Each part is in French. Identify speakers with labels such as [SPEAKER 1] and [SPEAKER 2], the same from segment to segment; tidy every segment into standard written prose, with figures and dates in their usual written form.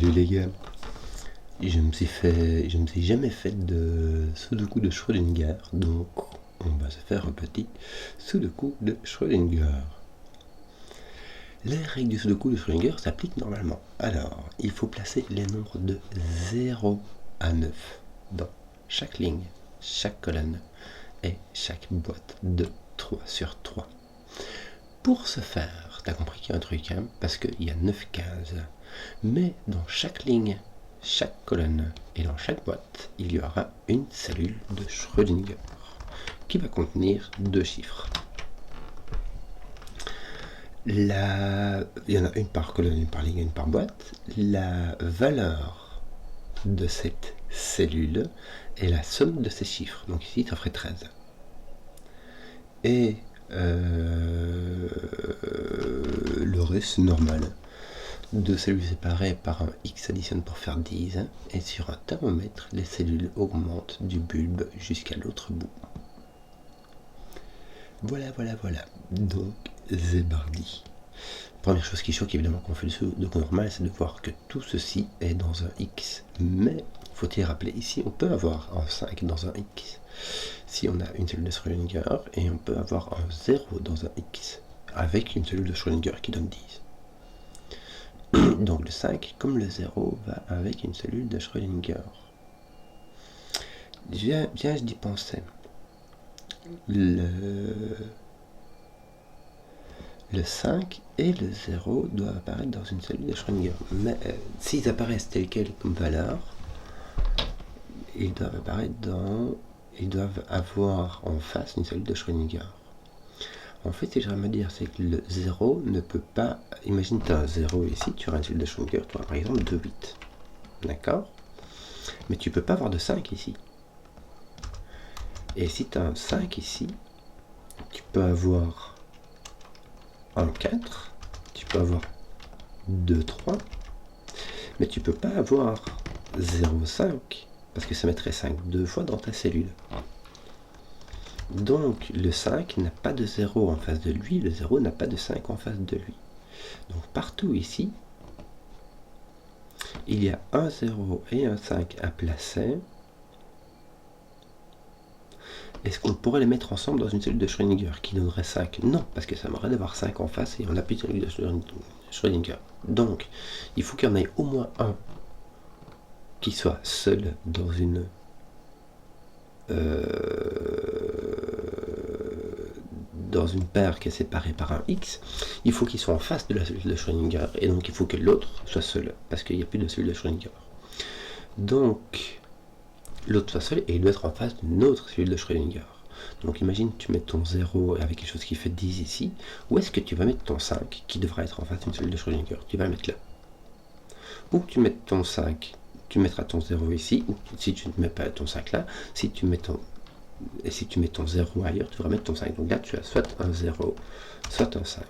[SPEAKER 1] Salut les gars, je me suis jamais fait de Sudoku de Schrödinger, donc on va se faire un petit Sudoku de Schrödinger. Les règles du Sudoku de Schrödinger s'appliquent normalement. Alors, il faut placer les nombres de 0 à 9 dans chaque ligne, chaque colonne et chaque boîte de 3 sur 3. Pour ce faire, t'as compris qu'il y a un truc, hein, parce qu'il y a 9 cases. Mais dans chaque ligne, chaque colonne et dans chaque boîte, il y aura une cellule de Schrödinger qui va contenir 2 chiffres. Il y en a une par colonne, une par ligne, une par boîte. La valeur de cette cellule est la somme de ces chiffres. Donc ici, ça ferait 13. Et le reste, c'est normal. Deux cellules séparées par un X additionne pour faire 10, et sur un thermomètre, les cellules augmentent du bulbe jusqu'à l'autre bout. Voilà. Donc, Zébardi. Première chose qui choque évidemment quand on fait le Sudoku normal, c'est de voir que tout ceci est dans un X. Mais, faut-il rappeler ici, on peut avoir un 5 dans un X. Si on a une cellule de Schrödinger, et on peut avoir un 0 dans un X, avec une cellule de Schrödinger qui donne 10. Donc le 5, comme le 0, va avec une cellule de Schrödinger. Viens, je d'y penser. Le 5 et le 0 doivent apparaître dans une cellule de Schrödinger. Mais s'ils apparaissent tels quels comme valeur, ils doivent avoir en face une cellule de Schrödinger. En fait, ce que j'aimerais me dire, c'est que le 0 ne peut pas... Imagine, tu as un 0 ici, tu auras une cellule de Schrödinger, tu auras par exemple 2, 8. D'accord? Mais tu ne peux pas avoir de 5 ici. Et si tu as un 5 ici, tu peux avoir un 4, tu peux avoir 2, 3, mais tu ne peux pas avoir 0, 5, parce que ça mettrait 5 deux fois dans ta cellule. Donc le 5 n'a pas de 0 en face de lui, le 0 n'a pas de 5 en face de lui. Donc partout ici, il y a un 0 et un 5 à placer. Est-ce qu'on pourrait les mettre ensemble dans une cellule de Schrödinger qui donnerait 5? Non, parce que ça m'aurait d'avoir 5 en face et on n'a plus de cellule de Schrödinger. Donc, il faut qu'il y en ait au moins un qui soit seul dans une paire qui est séparée par un X. Il faut qu'il soit en face de la cellule de Schrödinger et donc il faut que l'autre soit seul parce qu'il n'y a plus de cellule de Schrödinger. Donc, l'autre soit seul et il doit être en face d'une autre cellule de Schrödinger. Donc imagine tu mets ton 0 avec quelque chose qui fait 10 ici. Où est-ce que tu vas mettre ton 5 qui devra être en face d'une cellule de Schrödinger? Tu vas le mettre là. Ou tu mets ton 5, tu mettras ton 0 ici. Ou si tu ne mets pas ton 5 là, si tu mets ton 0 ailleurs, tu devras mettre ton 5. Donc là tu as soit un 0, soit un 5.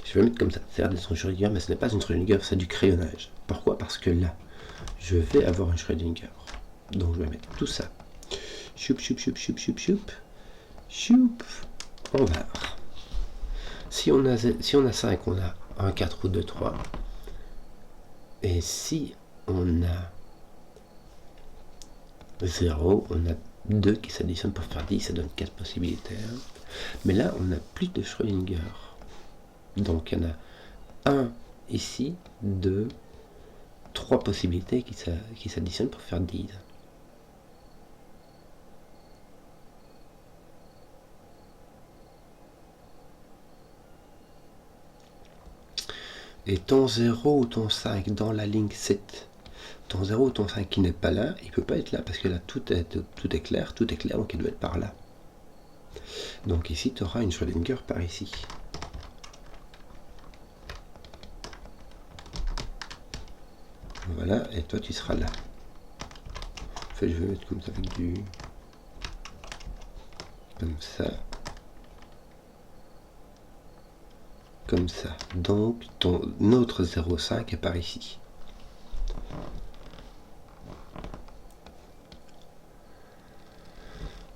[SPEAKER 1] Je vais mettre comme ça. C'est des Schrödinger, mais ce n'est pas une Schrödinger, c'est du crayonnage. Pourquoi? Parce que là, je vais avoir une Schrödinger. Donc je vais mettre tout ça. Choup. On va. Si on a 5, on a un 4 ou 2, 3. Et si on a 0, on a 2 qui s'additionnent pour faire 10, ça donne 4 possibilités. Mais là, on n'a plus de Schrödinger. Donc il y en a 1 ici, 2, 3 possibilités qui s'additionnent pour faire 10. Et ton 0 ou ton 5 dans la ligne 7, ton 0 ou ton 5 qui n'est pas là, il ne peut pas être là parce que là tout est clair, donc il doit être par là. Donc ici tu auras une Schrödinger par ici. Voilà, et toi tu seras là. En fait, je vais mettre comme ça avec du... comme ça. Comme ça. Donc ton autre 0,5 est par ici.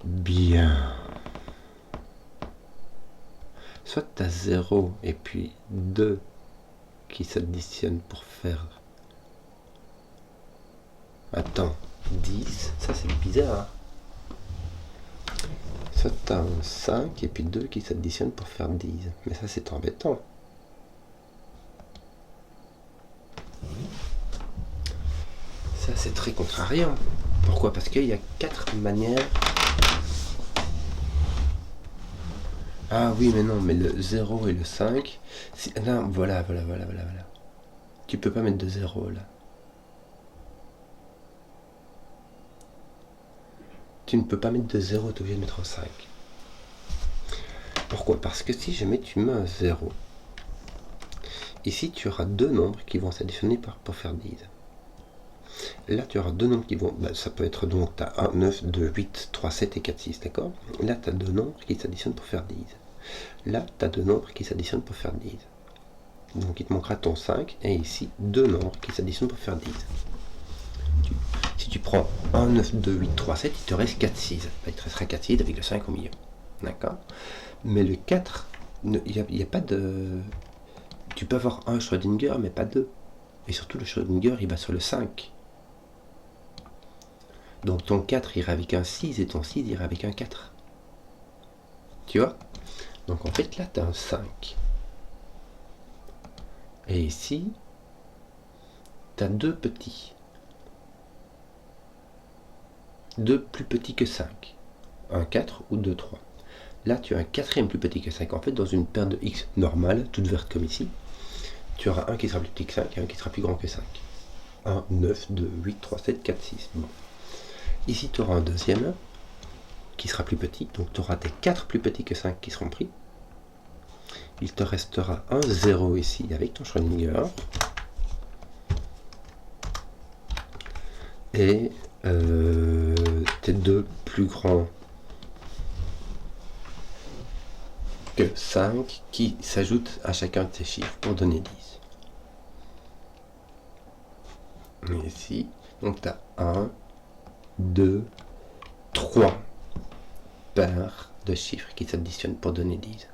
[SPEAKER 1] Bien. Soit tu as 0 et puis 2 qui s'additionnent pour faire Attends, 10, ça c'est bizarre. Soit tu as un 5 et puis 2 qui s'additionnent pour faire 10. Mais ça c'est embêtant. Ça c'est très contrariant. Pourquoi? Parce qu'il y a 4 manières. Ah oui, mais non, mais le 0 et le 5. Non, voilà. Tu peux pas mettre de 0 là. Tu ne peux pas mettre de 0, tu es obligé de mettre un 5. Pourquoi? Parce que si jamais tu mets un 0, ici tu auras deux nombres qui vont s'additionner pour faire 10. Là tu auras deux nombres qui vont, ça peut être donc, tu as 1, 9, 2, 8, 3, 7 et 4, 6, d'accord? Là tu as deux nombres qui s'additionnent pour faire 10. Là tu as deux nombres qui s'additionnent pour faire 10. Donc il te manquera ton 5, et ici deux nombres qui s'additionnent pour faire 10. Si tu prends 1, 9, 2, 8, 3, 7, il te reste 4, 6. Il te restera 4, 6 avec le 5 au milieu. D'accord? Mais le 4, il n'y a pas de... Tu peux avoir un Schrödinger, mais pas deux. Et surtout, le Schrödinger, il va sur le 5. Donc ton 4 ira avec un 6 et ton 6 ira avec un 4. Tu vois? Donc en fait, là, tu as un 5. Et ici, tu as deux petits. Deux plus petits que 5. Un 4 ou 2, 3. Là, tu as un quatrième plus petit que 5. En fait, dans une paire de X normale, toute verte comme ici, tu auras un qui sera plus petit que 5 et un qui sera plus grand que 5. 1, 9, 2, 8, 3, 7, 4, 6. Bon. Ici, tu auras un deuxième qui sera plus petit. Donc, tu auras tes 4 plus petits que 5 qui seront pris. Il te restera un 0 ici avec ton Schrödinger. Et tes deux plus grands que 5 qui s'ajoutent à chacun de ces chiffres pour donner 10. Et ici, donc tu as 1, 2, 3 paires de chiffres qui s'additionnent pour donner 10.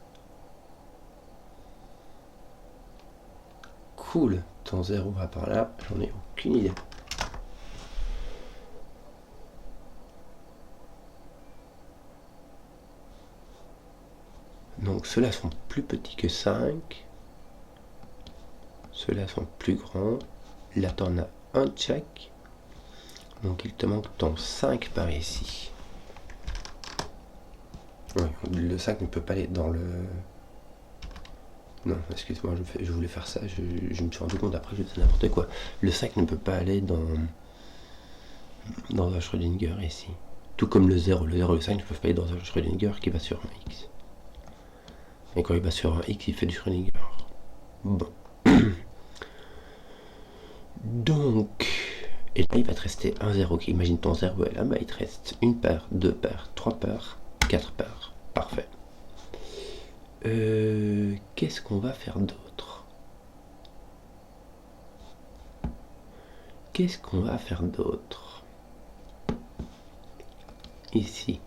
[SPEAKER 1] Cool, ton 0 va par là, j'en ai aucune idée. Donc ceux-là sont plus petits que 5. Ceux-là sont plus grands. Là, tu en as un de chaque. Donc il te manque ton 5 par ici. Ouais, le 5 ne peut pas aller dans le... Non, excuse-moi, je voulais faire ça. Je me suis rendu compte après que je faisais n'importe quoi. Le 5 ne peut pas aller dans un Schrödinger ici. Tout comme le 0. Le 0 et le 5 ne peuvent pas aller dans un Schrödinger qui va sur un X. Et quand il va sur un X, il fait du Schrödinger. Bon. Donc, et là, il va te rester un 0. Imagine ton 0 est là, il te reste une paire, deux paires, trois paires, quatre paires. Parfait. Qu'est-ce qu'on va faire d'autre? Qu'est-ce qu'on va faire d'autre? Ici.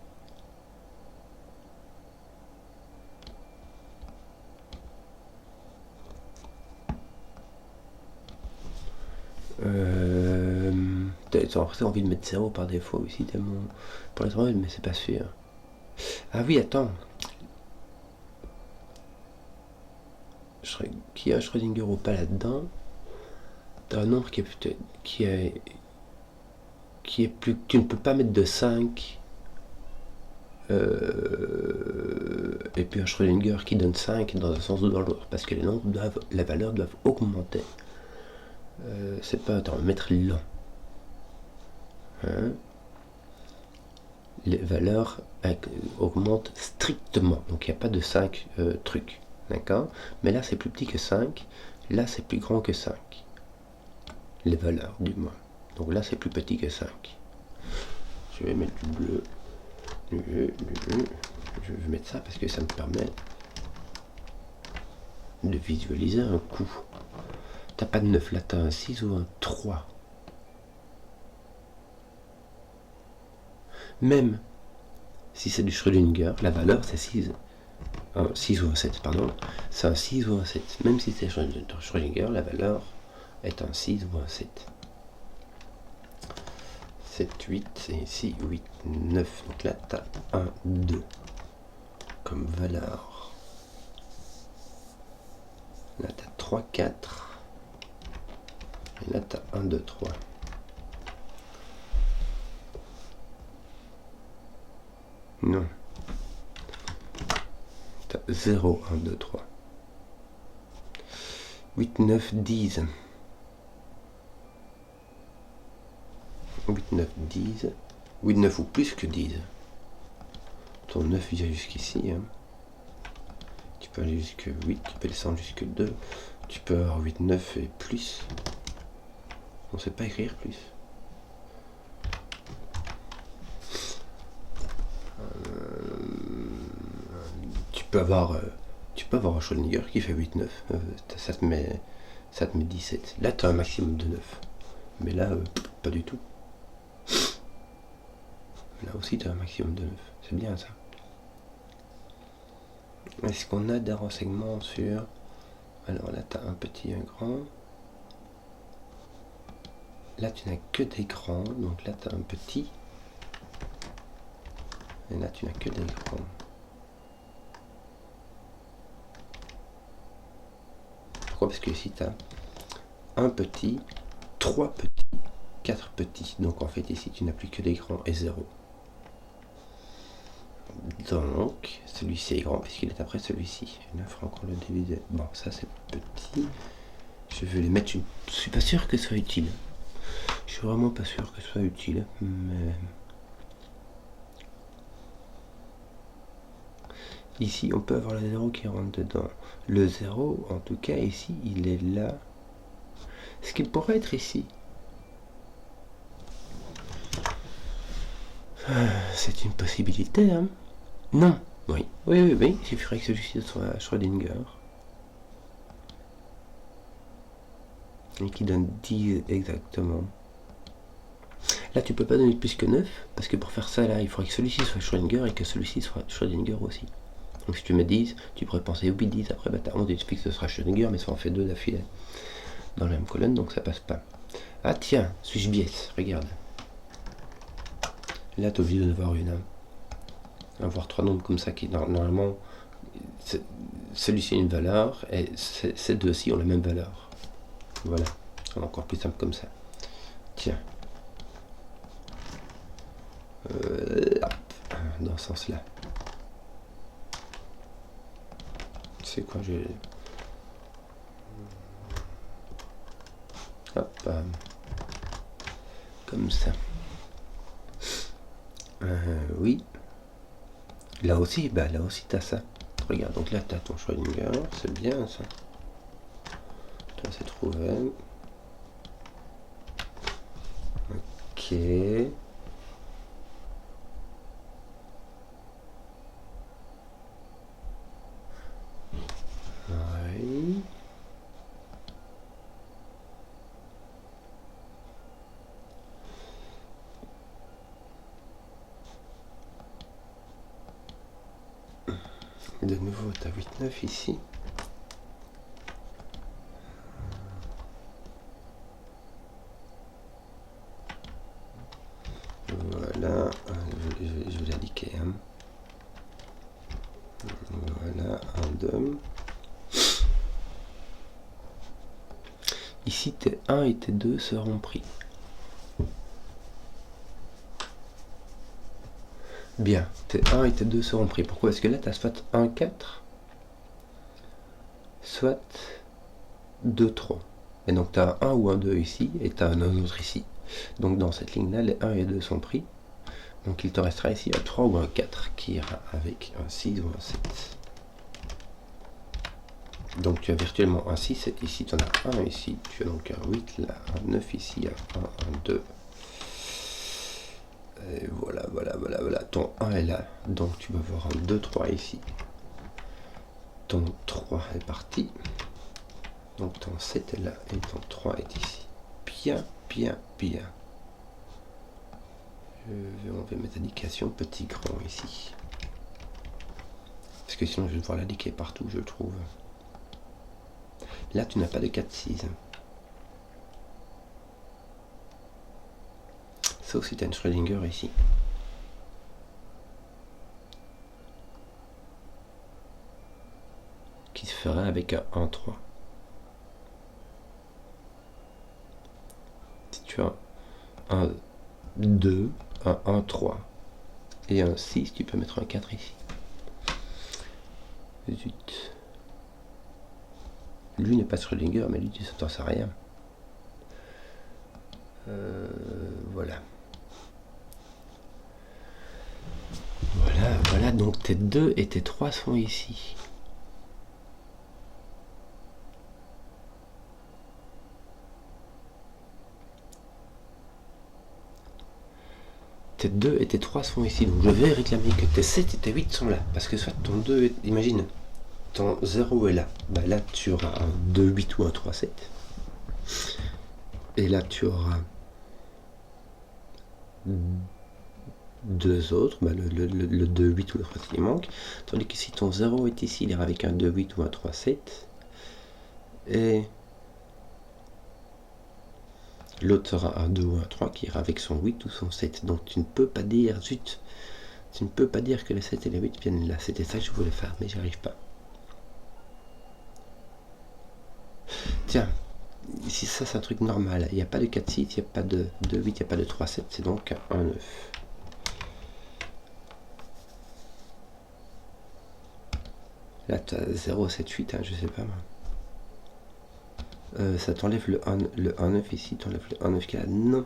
[SPEAKER 1] T'as envie de mettre 0 par défaut ici tellement pour les droits, mais c'est pas sûr. Ah oui, attends. Qui a un Schrödinger ou pas là-dedans? T'as un nombre qui est plus... Tu ne peux pas mettre de 5 et puis un Schrödinger qui donne 5 dans un sens ou dans l'autre, parce que les nombres doivent, la valeur doivent augmenter. C'est pas... Attends, mettre lent. Hein? Les valeurs augmentent strictement, donc il n'y a pas de 5 trucs, d'accord? Mais là c'est plus petit que 5, là c'est plus grand que 5, les valeurs du moins, donc là c'est plus petit que 5. Je vais mettre du bleu, je vais mettre ça parce que ça me permet de visualiser un coup. T'as pas de 9 là, t'as un 6 ou un 3. Même si c'est du Schrödinger, la valeur c'est 6. Un 6 ou un 7, pardon. C'est un 6 ou un 7. Même si c'est Schrödinger, la valeur est un 6 ou un 7. 7, 8, et ici 8, 9. Donc là, tu as 1, 2 comme valeur. Là, tu as 3, 4. Et là, tu as 1, 2, 3. Non. Tu as 0, 1, 2, 3. 8, 9, 10. 8, 9, 10. 8, 9 ou plus que 10. Ton 9 vient jusqu'ici. Hein. Tu peux aller jusque 8, tu peux descendre jusque 2. Tu peux avoir 8, 9 et plus. On ne sait pas écrire plus. Tu peux avoir un Schrödinger qui fait 8, 9. Ça te met 17. Là, tu as un maximum de 9. Mais là, pas du tout. Là aussi, tu as un maximum de 9. C'est bien ça. Est-ce qu'on a des renseignements sur... Alors là, tu as un petit et un grand. Là, tu n'as que des grands. Donc là, tu as un petit. Et là, tu n'as que des grands. Pourquoi? Parce que ici, tu as un petit, 3 petits, 4 petits. Donc en fait, ici, tu n'as plus que des grands et 0. Donc, celui-ci est grand puisqu'il est après celui-ci. 9 encore le diviser. Bon, ça c'est petit. Je vais les mettre. Je ne suis pas sûr que ce soit utile. Je suis vraiment pas sûr que ce soit utile. Mais... Ici, on peut avoir le 0 qui rentre dedans. Le 0, en tout cas, ici, il est là. Ce qu'il pourrait être ici. C'est une possibilité, hein? Non. Oui. Oui. Il suffirait que celui-ci soit Schrödinger. Et qui donne 10 exactement. Là, tu peux pas donner plus que 9, parce que pour faire ça, là, il faudrait que celui-ci soit Schrödinger et que celui-ci soit Schrödinger aussi. Donc si tu mets 10, tu pourrais penser au 10, après, bah, tu as 11, tu expliques que ce sera Schrödinger, mais ça en fait 2 d'affilée dans la même colonne, donc ça passe pas. Ah tiens, suis-je biais? Regarde. Là, tu es obligé d'en avoir une. Hein. Avoir 3 nombres comme ça qui, normalement, celui-ci a une valeur, et ces deux-ci ont la même valeur. Voilà, c'est encore plus simple comme ça. Tiens. Hop, dans ce sens-là. C'est quoi, j'ai... Hop, comme ça. Oui. Là aussi, t'as ça. Regarde, donc là, t'as ton Schrödinger, c'est bien ça. Toi, c'est trouvé. Ok. Oui. De nouveau, tu as 8, 9 ici. Voilà, je vais l'indiquer. Hein. Voilà, 1, 2. Ici, tes 1 et tes 2 seront pris. Bien, tes 1 et tes 2 seront pris. Pourquoi? Parce que là, tu as soit 1, 4, soit 2, 3. Et donc, tu as un ou un 2 ici, et tu as un autre ici. Donc, dans cette ligne-là, les 1 et 2 sont pris. Donc, il te restera ici un 3 ou un 4 qui ira avec un 6 ou un 7. Donc, tu as virtuellement un 6, et ici, tu en as un ici. Tu as donc un 8 là, un 9 ici, un 1, un 2. Et voilà. Ton 1 est là, donc tu vas avoir un 2, 3 ici. Ton 3 est parti. Donc ton 7 est là et ton 3 est ici. Bien. Je vais enlever mes indications petit grand ici. Parce que sinon je vais devoir l'indiquer partout, je trouve. Là tu n'as pas de 4, 6. Sauf si tu as une Schrödinger ici. Qui se ferait avec un 1-3. Si tu as un 2, un 1-3 et un 6, tu peux mettre un 4 ici. Zut. Lui n'est pas Schrödinger, mais lui tu t'en sais rien. Voilà. Voilà, donc tes 2 et tes 3 sont ici. Tes 2 et tes 3 sont ici, donc je vais réclamer que tes 7 et tes 8 sont là. Parce que soit ton 2 est... Imagine, ton 0 est là. Bah là, tu auras un 2, 8 ou un 3, 7. Et là, tu auras deux autres, bah le 2, 8 ou le 3 qui manque. Tandis que si ton 0 est ici, il ira avec un 2, 8 ou un 3, 7. Et l'autre sera un 2 ou un 3 qui ira avec son 8 ou son 7. Donc tu ne peux pas dire, zut, tu ne peux pas dire que les 7 et les 8 viennent là. C'était ça que je voulais faire, mais j'y arrive pas. Tiens, ici ça c'est un truc normal. Il n'y a pas de 4, 6, il n'y a pas de 2, 8, il n'y a pas de 3, 7. C'est donc un 9. Là tu as 0, 7, 8, hein, je sais pas moi. Ça t'enlève le 1,9 ici, t'enlève le 1,9 qui est là. Non.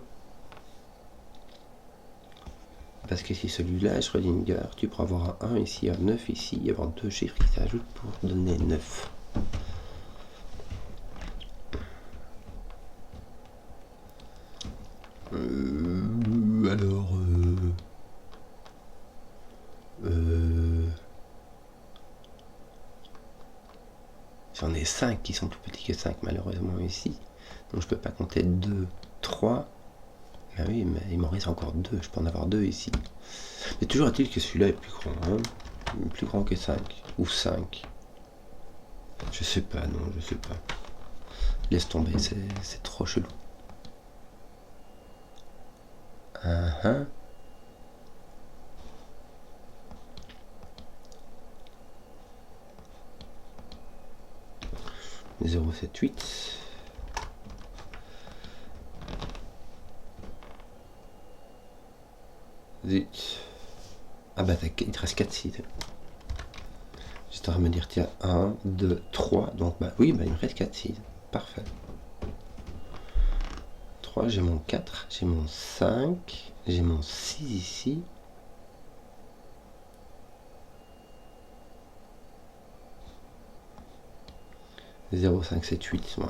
[SPEAKER 1] Parce que si celui-là est Schrödinger, tu pourras avoir un 1 ici, un 9 ici, et avoir deux chiffres qui s'ajoutent pour donner 9. Alors... J'en ai 5 qui sont plus petits que 5 malheureusement ici. Donc je peux pas compter 2, 3. Ben oui, mais il m'en reste encore 2. Je peux en avoir 2 ici. Mais toujours est-il que celui-là est plus grand. Hein, plus grand que 5. Ou 5. Je sais pas, non, je sais pas. Laisse tomber, c'est trop chelou. 078. Zut. Ah bah il te reste 4 sites. J'étais en train de me dire tiens 1, 2, 3. Donc bah oui, bah il me reste 4 sites. Parfait. 3, j'ai mon 4, j'ai mon 5, j'ai mon 6 ici. « 0, 5, 7, 8. Ouais.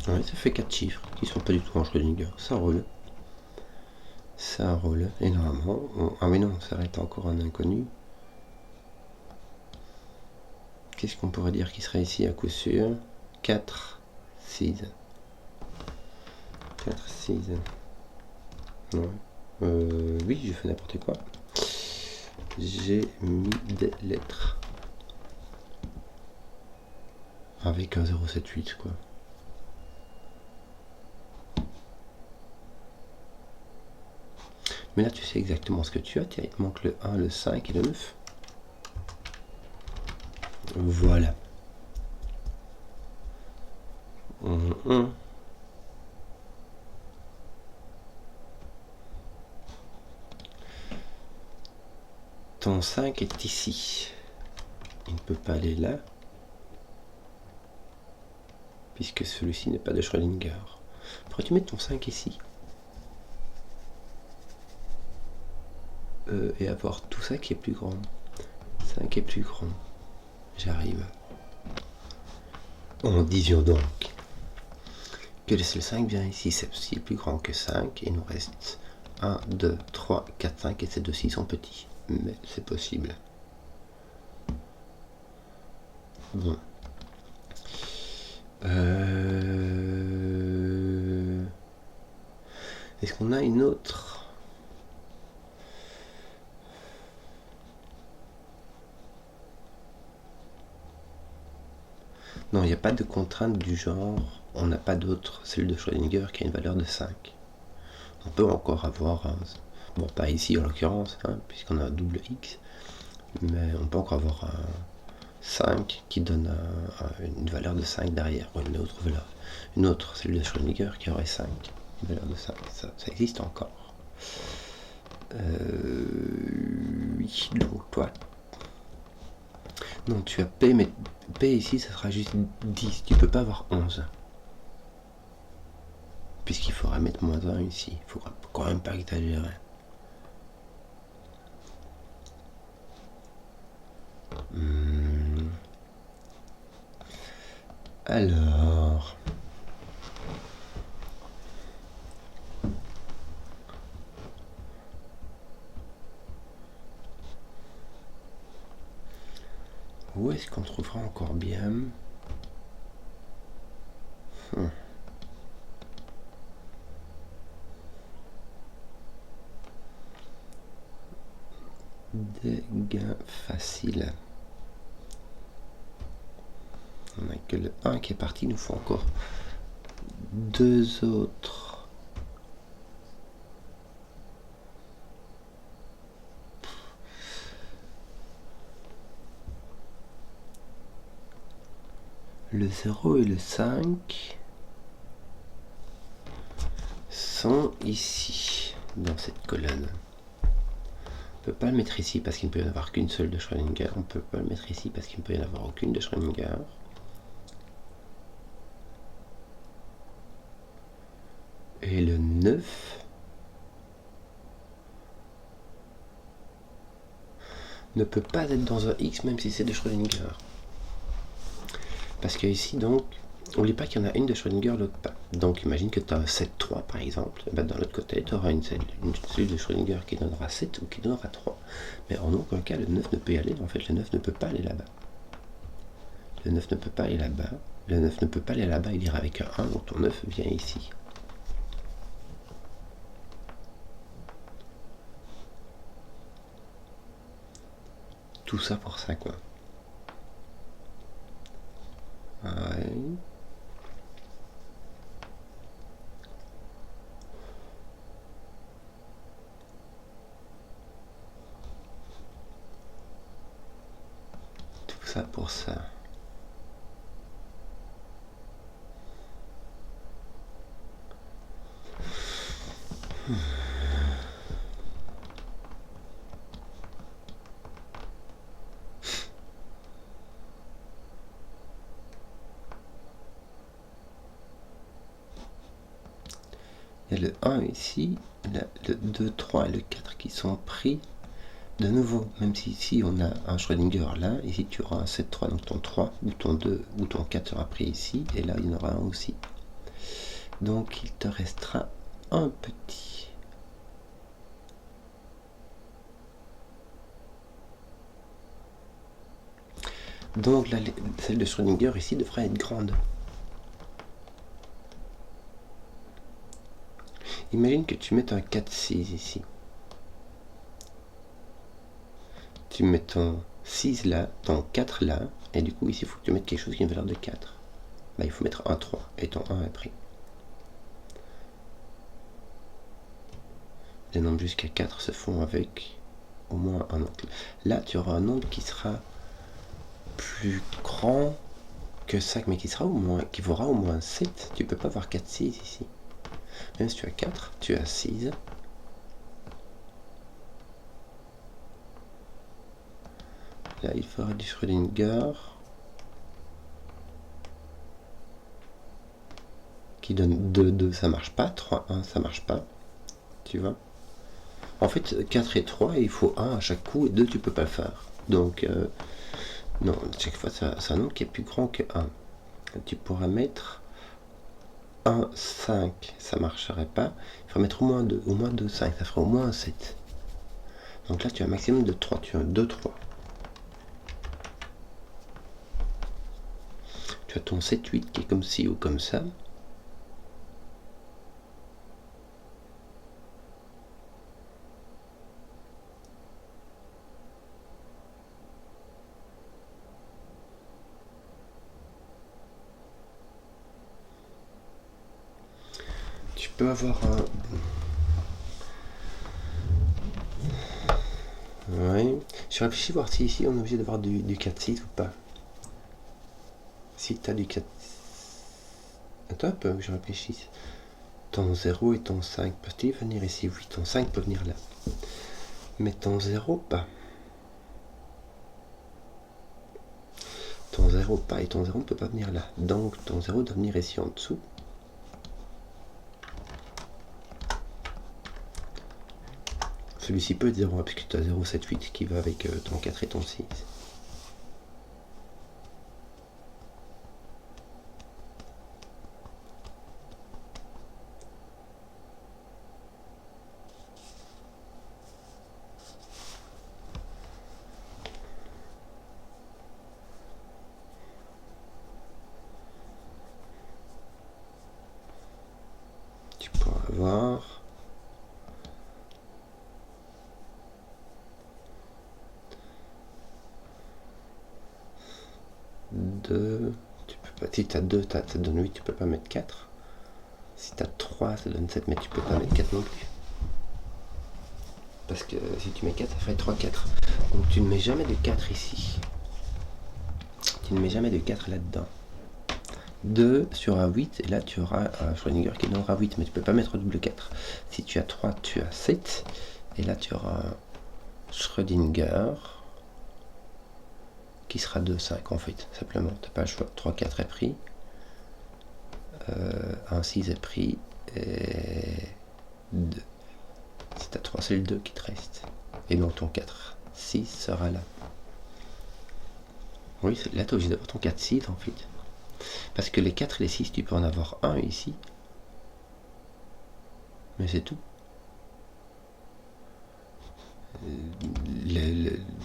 [SPEAKER 1] Ouais, ça fait 4 chiffres qui sont pas du tout en Schrödinger. Ça roule. Ça roule. Et normalement... Ah mais non, ça reste encore un inconnu. Qu'est-ce qu'on pourrait dire qui serait ici à coup sûr? 4, 6. 4, 6. Ouais. Oui, j'ai fait n'importe quoi. J'ai mis des lettres. Avec un 078 quoi. Mais là tu sais exactement ce que tu as. Tiens, il te manque le 1, le 5 et le 9. Voilà. Ton 5 est ici. Il ne peut pas aller là. Puisque celui-ci n'est pas de Schrödinger. Pourrais-tu mettre ton 5 ici et avoir tout ça qui est plus grand. 5 est plus grand. J'arrive. En disant donc que le 5 vient ici, c'est plus grand que 5. Il nous reste 1, 2, 3, 4, 5 et ces deux-ci sont petits. Mais c'est possible. Bon. Est-ce qu'on a une autre? Non, il n'y a pas de contrainte du genre, on n'a pas d'autre cellule de Schrödinger qui a une valeur de 5. On peut encore avoir, bon pas ici en l'occurrence, puisqu'on a un double x, mais on peut encore avoir un 5 qui donne une valeur de 5 derrière, ou une autre valeur, une autre cellule de Schrödinger qui aurait 5, une valeur de 5, ça existe encore. Oui, donc toi, non, tu as P, mais P ici, ça sera juste 10. Tu peux pas avoir 11. Puisqu'il faudra mettre moins 1 ici. Il faudra quand même pas exagérer. Alors... Où est-ce qu'on trouvera encore bien Des gains faciles. On n'a que le 1 qui est parti, il nous faut encore 2 autres. Le 0 et le 5 sont ici, dans cette colonne. On ne peut pas le mettre ici parce qu'il ne peut y en avoir qu'une seule de Schrödinger. On ne peut pas le mettre ici parce qu'il ne peut y en avoir aucune de Schrödinger. Et le 9 ne peut pas être dans un X même si c'est de Schrödinger. Parce que ici, donc, n'oublie pas qu'il y en a une de Schrödinger, l'autre pas. Donc imagine que tu as un 7,3 par exemple. Et ben, dans l'autre côté, tu auras une cellule de Schrödinger qui donnera 7 ou qui donnera 3. Mais en aucun cas, le 9 ne peut y aller. En fait, le 9 ne peut pas aller là-bas. Le 9 ne peut pas aller là-bas. Le 9 ne peut pas aller là-bas, il ira avec un 1, donc ton 9 vient ici. Tout ça pour ça, quoi. Ouais. Tout ça pour ça. Il y a le 1 ici, le 2, 3 et le 4 qui sont pris de nouveau. Même si ici on a un Schrödinger là, ici tu auras un 7, 3, donc ton 3 ou ton 2 ou ton 4 sera pris ici, et là il y en aura un aussi. Donc il te restera un petit. Donc là, celle de Schrödinger ici devrait être grande. Imagine que tu mets un 4, 6 ici. Tu mets ton 6 là, ton 4 là, et du coup ici il faut que tu mettes quelque chose qui a une valeur de 4. Bah, il faut mettre un 3, et ton 1 est pris. Les nombres jusqu'à 4 se font avec au moins un nombre. Là tu auras un nombre qui sera plus grand que 5, mais qui vaudra au moins 7. Tu peux pas avoir 4, 6 ici. Même si tu as 4, tu as 6. Là, il faudra du Schrödinger qui donne 2, 2, ça marche pas. 3, 1, ça marche pas. Tu vois? En fait, 4 et 3, il faut 1 à chaque coup, et 2, tu peux pas le faire. Donc, non, chaque fois, c'est un nombre qui est plus grand que 1. Tu pourras mettre 1, 5, ça marcherait pas. Il faut mettre au moins 2, 5, ça fera au moins un 7. Donc là, tu as un maximum de 3, tu as un 2, 3. Tu as ton 7, 8 qui est comme ci ou comme ça. peux avoir un... Oui. Je réfléchis voir si ici on est obligé d'avoir du 4-6 ou pas. Si tu as du 4... Attends un peu que je réfléchisse. Ton 0 et ton 5 peuvent-ils venir ici? Oui, ton 5 peut venir là. Mais ton 0 pas. Ton 0 pas et ton 0 ne peut pas venir là. Donc ton 0 doit venir ici en dessous. Celui-ci peut être 0 puisque tu as 0, 7, 8 qui va avec ton 4 et ton 6. Tu pourras avoir... 2, tu peux pas, si tu as 2, ça donne 8, tu peux pas mettre 4. Si tu as 3, ça donne 7, mais tu peux pas mettre 4 non plus. Parce que si tu mets 4, ça ferait 3, 4. Donc tu ne mets jamais de 4 ici. Tu ne mets jamais de 4 là-dedans. 2 sur un 8, et là tu auras un Schrödinger qui donnera 8, mais tu peux pas mettre double 4. Si tu as 3, tu as 7, et là tu auras un Schrödinger qui sera 2, 5 en fait, simplement. Tu n'as pas le choix. 3, 4 est pris. 1, 6 est pris. Et 2. Si tu as 3, c'est le 2 qui te reste. Et donc ton 4, 6 sera là. Oui, là tu es obligé d'avoir ton 4, 6 en fait. Parce que les 4 et les 6, tu peux en avoir un ici. Mais c'est tout.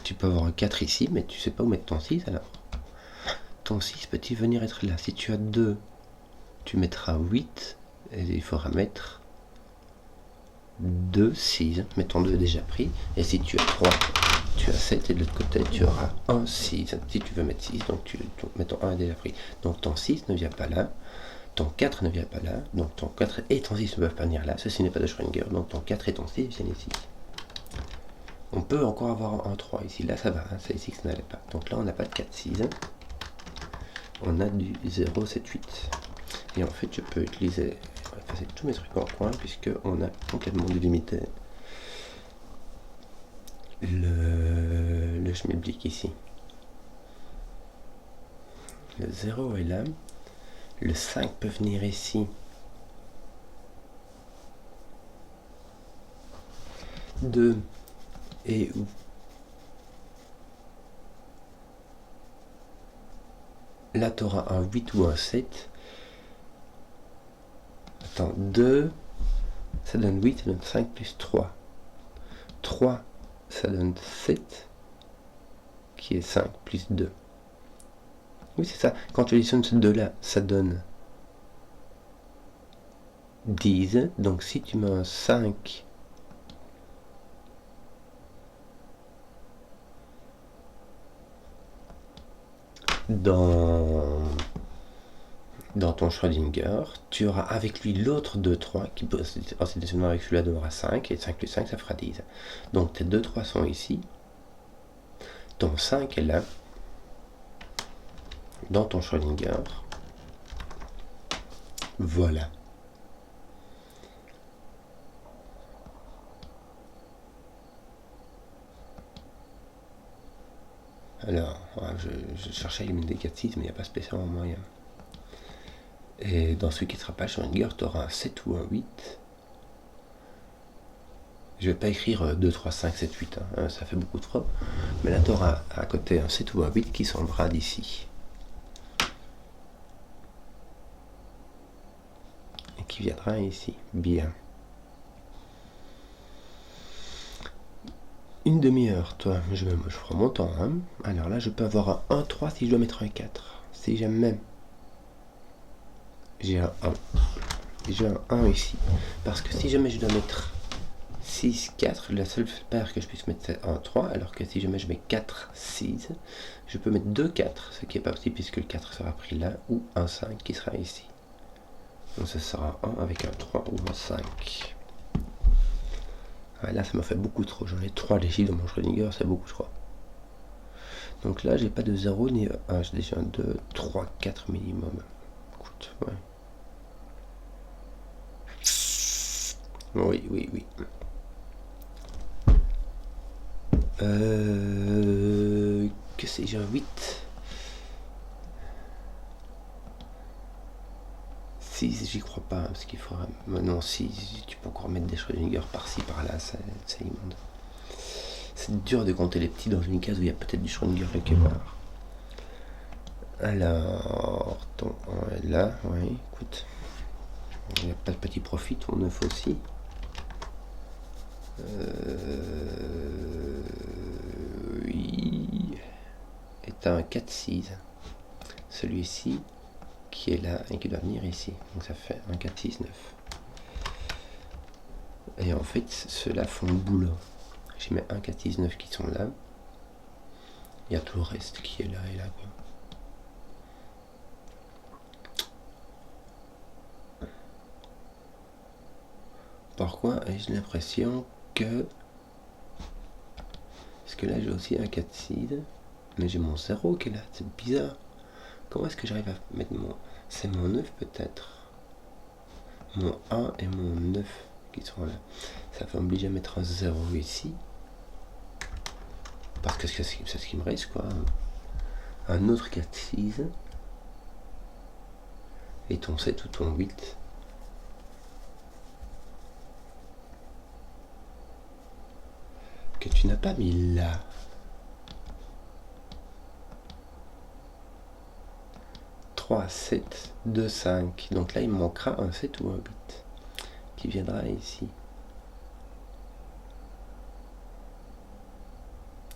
[SPEAKER 1] Tu peux avoir un 4 ici, mais tu sais pas où mettre ton 6 alors. Ton 6 peut-il venir être là? Si tu as 2, tu mettras 8, et il faudra mettre 2, 6. Mais ton 2 est déjà pris. Et si tu as 3, tu as 7, et de l'autre côté, tu auras un 6. Si tu veux mettre 6, donc mais ton 1 est déjà pris. Donc ton 6 ne vient pas là. Ton 4 ne vient pas là. Donc ton 4 et ton 6 ne peuvent pas venir là. Ceci n'est pas de Schrödinger. Donc ton 4 et ton 6 viennent ici. On peut encore avoir un 3 ici. Là, ça va. Hein, c'est ici que ça n'allait pas. Donc là, on n'a pas de 4, 6. On a du 0, 7, 8. Et en fait, je peux utiliser... Je vais effacer tous mes trucs en coin puisqu'on a complètement délimité le schmilblick ici. Le 0 est là. Le 5 peut venir ici. 2 et où? Là, tu auras un 8 ou un 7. Attends, 2, ça donne 8, ça donne 5 plus 3. 3, ça donne 7, qui est 5 plus 2. Oui, c'est ça. Quand tu additionnes ces deux-là, ça donne 10. Donc si tu mets un 5 dans ton Schrödinger, tu auras avec lui l'autre 2, 3, qui peut additionner avec celui-là donnera 5, et 5 plus 5, ça fera 10. Donc tes 2, 3 sont ici. Ton 5 est là, dans ton Schrödinger. Voilà. Alors, je cherchais à éliminer des 4, 6, mais il n'y a pas spécialement moyen. Et dans celui qui ne sera pas Schrödinger, tu auras un 7 ou un 8. Je ne vais pas écrire 2, 3, 5, 7, 8, hein, ça fait beaucoup de fois. Mais là, tu auras à côté un 7 ou un 8 qui s'enlèvera d'ici. Et qui viendra ici. Bien. Une demi-heure, toi. Je ferai mon temps. Hein. Alors là, je peux avoir un 1, 3 si je dois mettre un 4. Si j'aime même. J'ai un 1. J'ai un 1 ici. Parce que si jamais je dois mettre 6, 4, la seule paire que je puisse mettre c'est 1, 3, alors que si jamais je mets 4, 6, je peux mettre 2, 4, ce qui n'est pas possible puisque le 4 sera pris là, ou un 5 qui sera ici. Donc ça sera 1 avec un 3 ou un 5. Ah, là ça m'a fait beaucoup trop, j'en ai 3 les chiffres dans mon Schrödinger, c'est beaucoup trop. Donc là j'ai pas de 0 ni 1, j'ai déjà un 2, 3, 4 minimum. Écoute, ouais. Oui, oui, oui. Que c'est, j'ai un 8. 6, j'y crois pas, parce qu'il faudra... Non, 6, tu peux encore mettre des Schrödinger par-ci, par-là, c'est immonde. C'est dur de compter les petits dans une case où il y a peut-être du Schrödinger quelque part. Alors, ton 1 est là, oui, écoute. Il n'y a pas de petit profit, ton 9 aussi. Oui. Et t'as un 4-6. Celui-ci qui est là et qui doit venir ici. Donc ça fait un 4-6-9. Et en fait, ceux-là font le boulot. J'y mets un 4-6-9 qui sont là. Il y a tout le reste qui est là et là, quoi. Pourquoi ai-je l'impression que... Parce que là j'ai aussi un 4-6, mais j'ai mon 0 qui est là, c'est bizarre. Comment est-ce que j'arrive à mettre mon... C'est mon 9 peut-être. Mon 1 et mon 9 qui sont là. Ça va m'obliger à mettre un 0 ici. Parce que c'est ce qui me reste, quoi. Un autre 4-6. Et ton 7 ou ton 8. Que tu n'as pas mis là. « 7, 2, 5. Donc là, il me manquera un 7 ou un 8 qui viendra ici.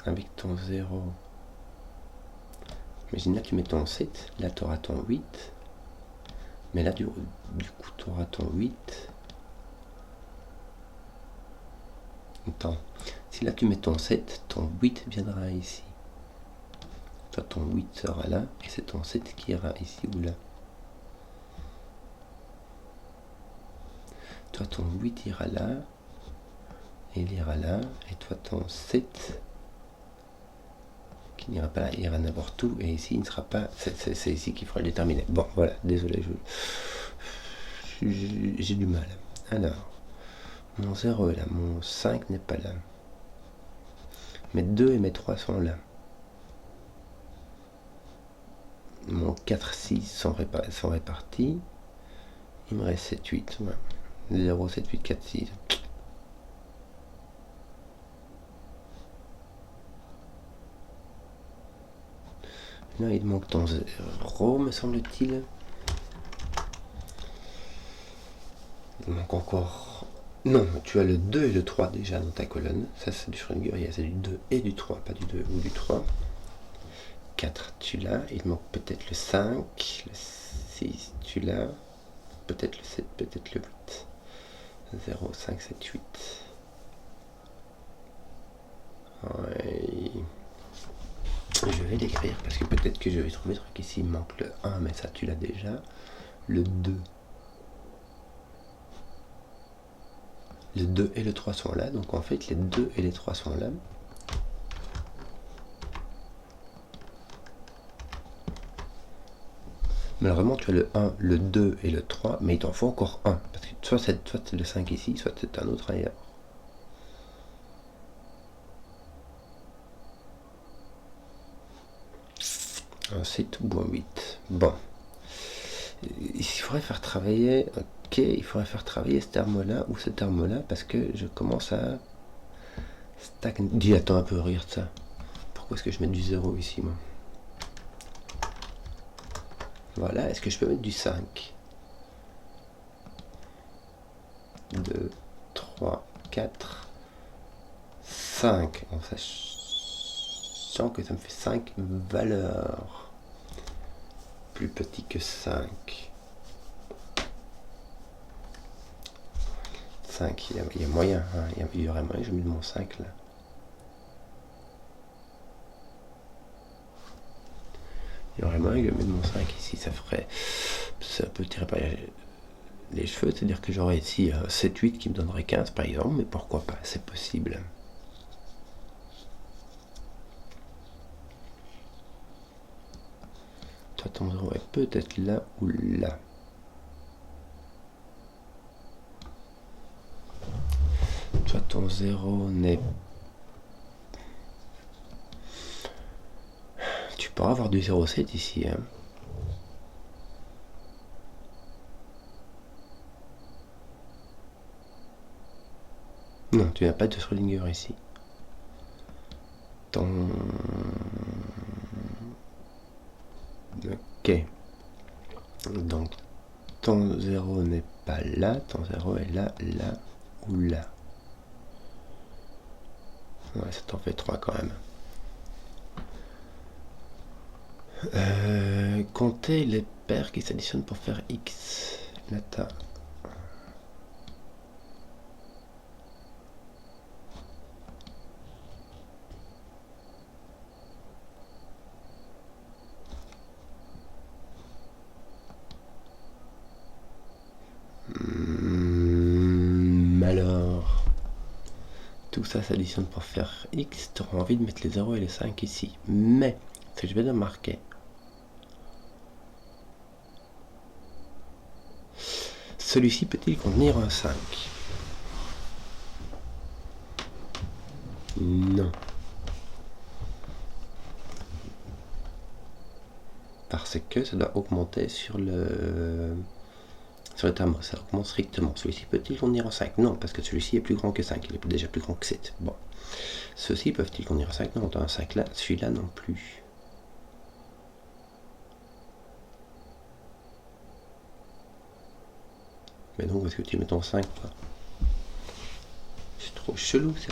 [SPEAKER 1] Avec ton 0. Imagine là, tu mets ton 7. Là, tu auras ton 8. Mais là, du coup, tu auras ton 8. Attends. Si là, tu mets ton 7, ton 8 viendra ici. Toi, ton 8 sera là, et c'est ton 7 qui ira ici ou là. Toi, ton 8 ira là, et il ira là, et toi, ton 7, qui n'ira pas là, il ira n'importe où, et ici, il ne sera pas... C'est ici qu'il faudra le déterminer. Bon, voilà, désolé, j'ai du mal. Alors, mon 0 est là, mon 5 n'est pas là. Mes 2 et mes 3 sont là. Mon 4, 6 sont répartis. Il me reste 7, 8. Ouais. 0, 7, 8, 4, 6. Là, il manque ton 0, me semble-t-il. Il manque encore... Non, tu as le 2 et le 3 déjà dans ta colonne. Ça, c'est du Schrödinger. C'est du 2 et du 3, pas du 2 ou du 3. 4, tu l'as. Il manque peut-être le 5. Le 6, tu l'as. Peut-être le 7, peut-être le 8. 0, 5, 7, 8. Ouais. Je vais l'écrire parce que peut-être que je vais trouver un truc ici. Il manque le 1, mais ça tu l'as déjà. Le 2. Le 2 et le 3 sont là. Donc en fait, les 2 et les 3 sont là. Malheureusement, tu as le 1, le 2 et le 3, mais il t'en faut encore un. Parce que soit c'est le 5 ici, soit c'est un autre ailleurs. Un 7 ou un 8. Bon. Il faudrait faire travailler... Ok, il faudrait faire travailler ce terme-là ou ce terme-là parce que je commence à... Dis, attends un peu, regarde ça. Pourquoi est-ce que je mets du 0 ici, moi? Voilà, est-ce que je peux mettre du 5? 2, 3, 4, 5. En sachant que ça me fait 5 valeurs. Plus petit que 5. 5, il y a moyen. Hein, il y aurait moyen, je mets mon 5 là. Il y aurait moyen que je mette mon 5 ici, ça ferait... C'est un peu tiré par... les cheveux, c'est-à-dire que j'aurais ici 7-8 qui me donnerait 15 par exemple, mais pourquoi pas, c'est possible. Toi ton 0 est peut-être là ou là. Toi ton 0 n'est... Tu pourras avoir du 0,7 ici, hein. Non, tu n'as pas de Schrödinger ici. Ton... Ok. Donc, ton 0 n'est pas là, ton 0 est là, là ou là. Ouais, ça t'en fait 3 quand même. Comptez les paires qui s'additionnent pour faire X. Là, t'as... Alors... Tout ça s'additionne pour faire X. Tu auras envie de mettre les 0 et les 5 ici. Mais, ce que je vais te marquer... Celui-ci peut-il contenir un 5? Non. Parce que ça doit augmenter sur le terme, ça augmente strictement. Celui-ci peut-il contenir un 5? Non, parce que celui-ci est plus grand que 5, il est déjà plus grand que 7. Bon. Ceux-ci peuvent-ils contenir un 5? Non, on a un 5 là, celui-là non plus. Mais donc, où est-ce que tu mets ton 5 toi? C'est trop chelou ça.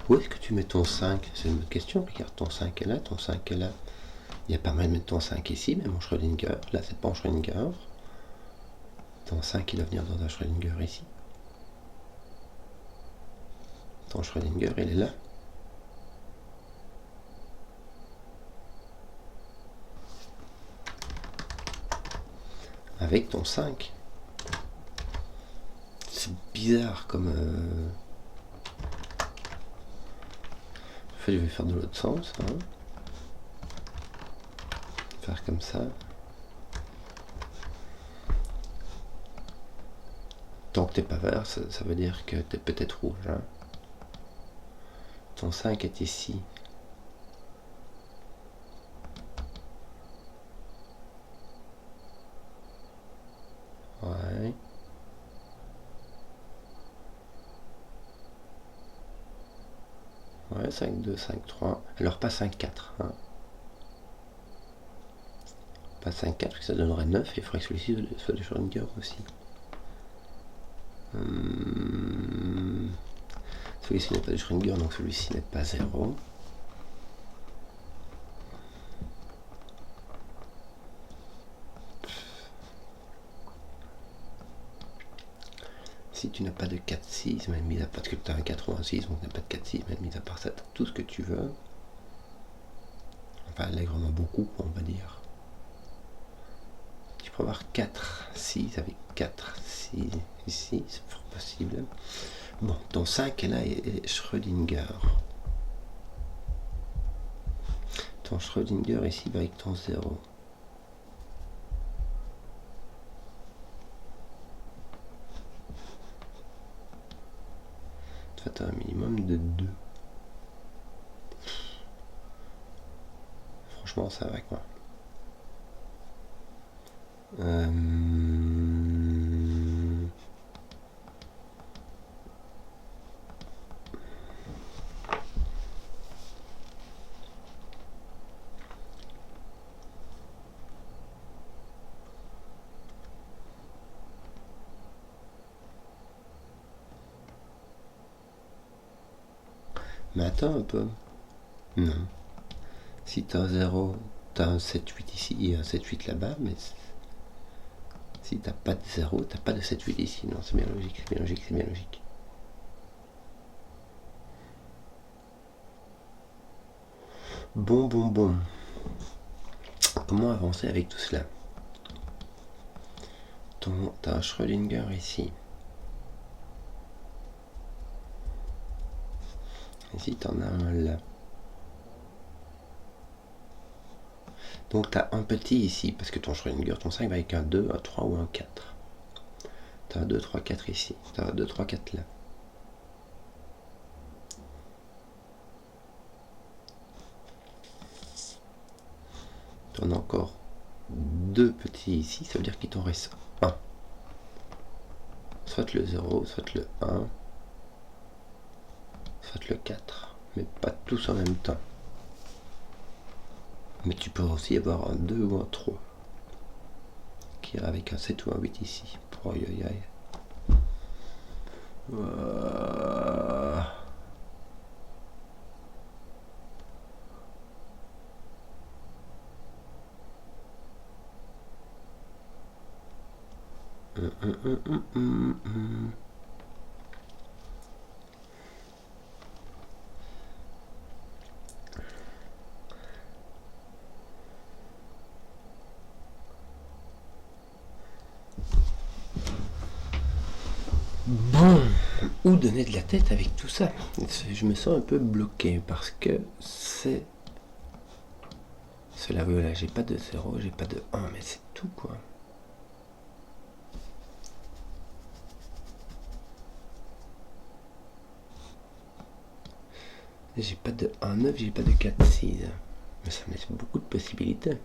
[SPEAKER 1] Où est-ce que tu mets ton 5? C'est une bonne question. Regarde, ton 5 est là, ton 5 est là. Il n'y a pas moyen de mettre ton 5 ici, même en Schrödinger. Là, c'est pas en Schrödinger. Ton 5, il doit venir dans un Schrödinger ici. Ton Schrödinger, il est là. Avec ton 5. C'est bizarre comme... En fait, je vais faire de l'autre sens. Hein. Faire comme ça. Tant que t'es pas vert, ça veut dire que t'es peut-être rouge. Hein. Ton 5 est ici. Ouais. Ouais, 5, 2, 5, 3. Alors pas 5, 4. Hein. Pas 5, 4, parce que ça donnerait 9, et il faudrait que celui-ci soit de Schrödinger aussi. Celui-ci n'est pas de Schrödinger, donc celui-ci n'est pas 0. Si tu n'as pas de 4, 6, même mis à part que tu as un 86, donc tu n'as pas de 4, 6, même mis à part ça, tu as tout ce que tu veux. Enfin, allègrement beaucoup, on va dire. Tu peux avoir 4, 6 avec 4, 6 ici, c'est fort possible. Bon, ton 5 là est Schrödinger. Ton Schrödinger ici va avec ton 0. Tu as un minimum de 2. Franchement, ça va quoi. Mais attends un peu. Non. Si tu as un 0, tu as un 7-8 ici et un 7-8 là-bas, mais si tu n'as pas de 0, tu n'as pas de 7-8 ici. Non, c'est bien logique, c'est bien logique, c'est bien logique. Bon. Comment avancer avec tout cela? T'as Schrödinger ici. Ici, t'en as un là. Donc, t'as un petit ici, parce que ton Schrödinger, ton 5 va avec un 2, un 3 ou un 4. T'as un 2, 3, 4 ici. T'as un 2, 3, 4 là. T'en as encore deux petits ici, ça veut dire qu'il t'en reste un. Soit le 0, soit le 1, soit le 4. Mais pas tous en même temps. Mais tu peux aussi avoir un 2 ou un 3. Qui est avec un 7 ou un 8 ici. Aïe aïe aïe. Bon, où donner de la tête avec tout ça? Je me sens un peu bloqué parce que c'est... Cela, voilà, j'ai pas de 0, j'ai pas de 1, mais c'est tout quoi. J'ai pas de 1,9, j'ai pas de 4,6. Mais ça me laisse beaucoup de possibilités.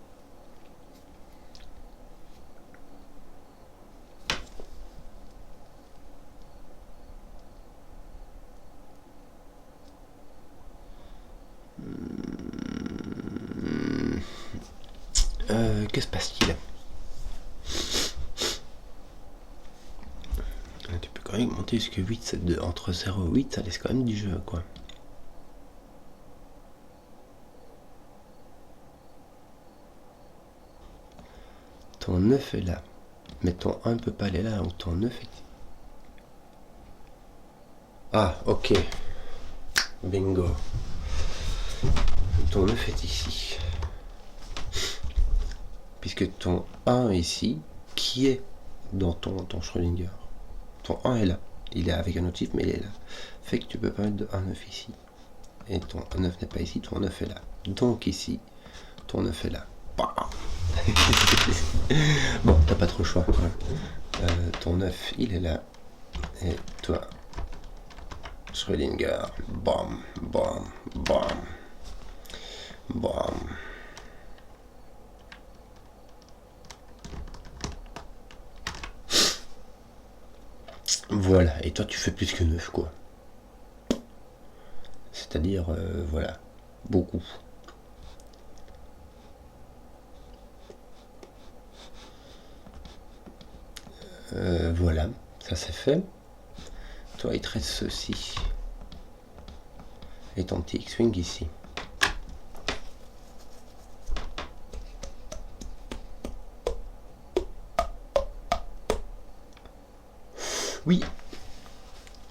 [SPEAKER 1] Que se passe-t-il? Tu peux quand même monter jusqu'à 8, entre 0 et 8, ça laisse quand même du jeu quoi. Ton 9 est là. Mais ton 1 ne peut pas aller là, ou ton 9 est... Ah, ok. Bingo. Ton 9 est ici. Puisque ton 1 est ici, qui est dans ton Schrödinger. Ton 1 est là. Il est avec un autre chiffre, mais il est là. Fait que tu peux pas mettre de 1, 9 ici. Et ton 9 n'est pas ici, ton 9 est là. Donc ici, ton 9 est là. Bon, t'as pas trop le choix. Ouais. Ton 9, il est là. Et toi, Schrödinger, bam, bam, bam, bam. Voilà, et toi tu fais plus que 9 quoi. C'est-à-dire, voilà, beaucoup. Voilà, ça c'est fait. Toi il te reste ceci. Et ton petit X-Wing ici. Oui.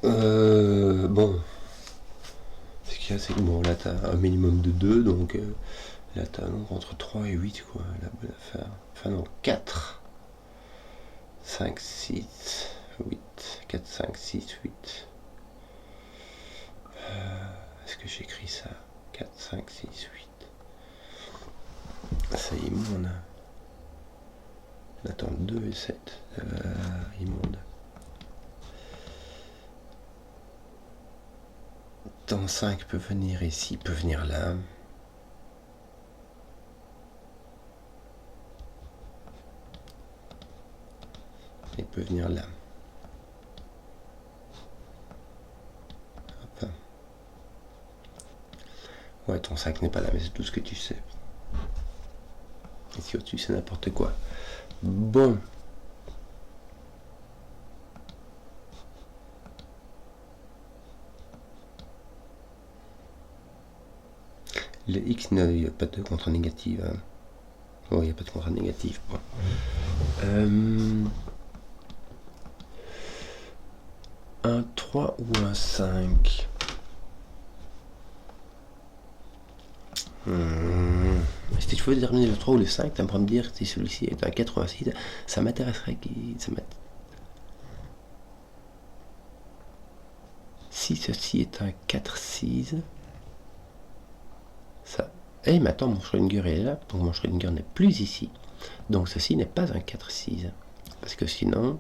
[SPEAKER 1] Bon. Ce qu'il y a, c'est que bon, là t'as un minimum de 2, donc là t'as donc entre 3 et 8, quoi. La bonne affaire. Enfin, non, 4, 5, 6, 8. 4, 5, 6, 8. Est-ce que j'écris ça? 4, 5, 6, 8. Ça y est, immonde. Attends, 2 et 7. Immonde. Ton 5 peut venir ici, peut venir là. Il peut venir là. Hop. Ouais, ton 5 n'est pas là, mais c'est tout ce que tu sais. Ici au-dessus, c'est n'importe quoi. Bon. Le X, il n'y a pas de contre négative. Hein. Oh, il n'y a pas de contre négative. Bon. Un 3 ou un 5? Si tu veux déterminer le 3 ou le 5, tu vas me dire si celui-ci est un 86, ça m'intéresserait. Si ceci est un 4-6, ça... Eh, mais attends, mon Schrödinger est là, donc mon Schrödinger n'est plus ici. Donc ceci n'est pas un 4-6. Parce que sinon,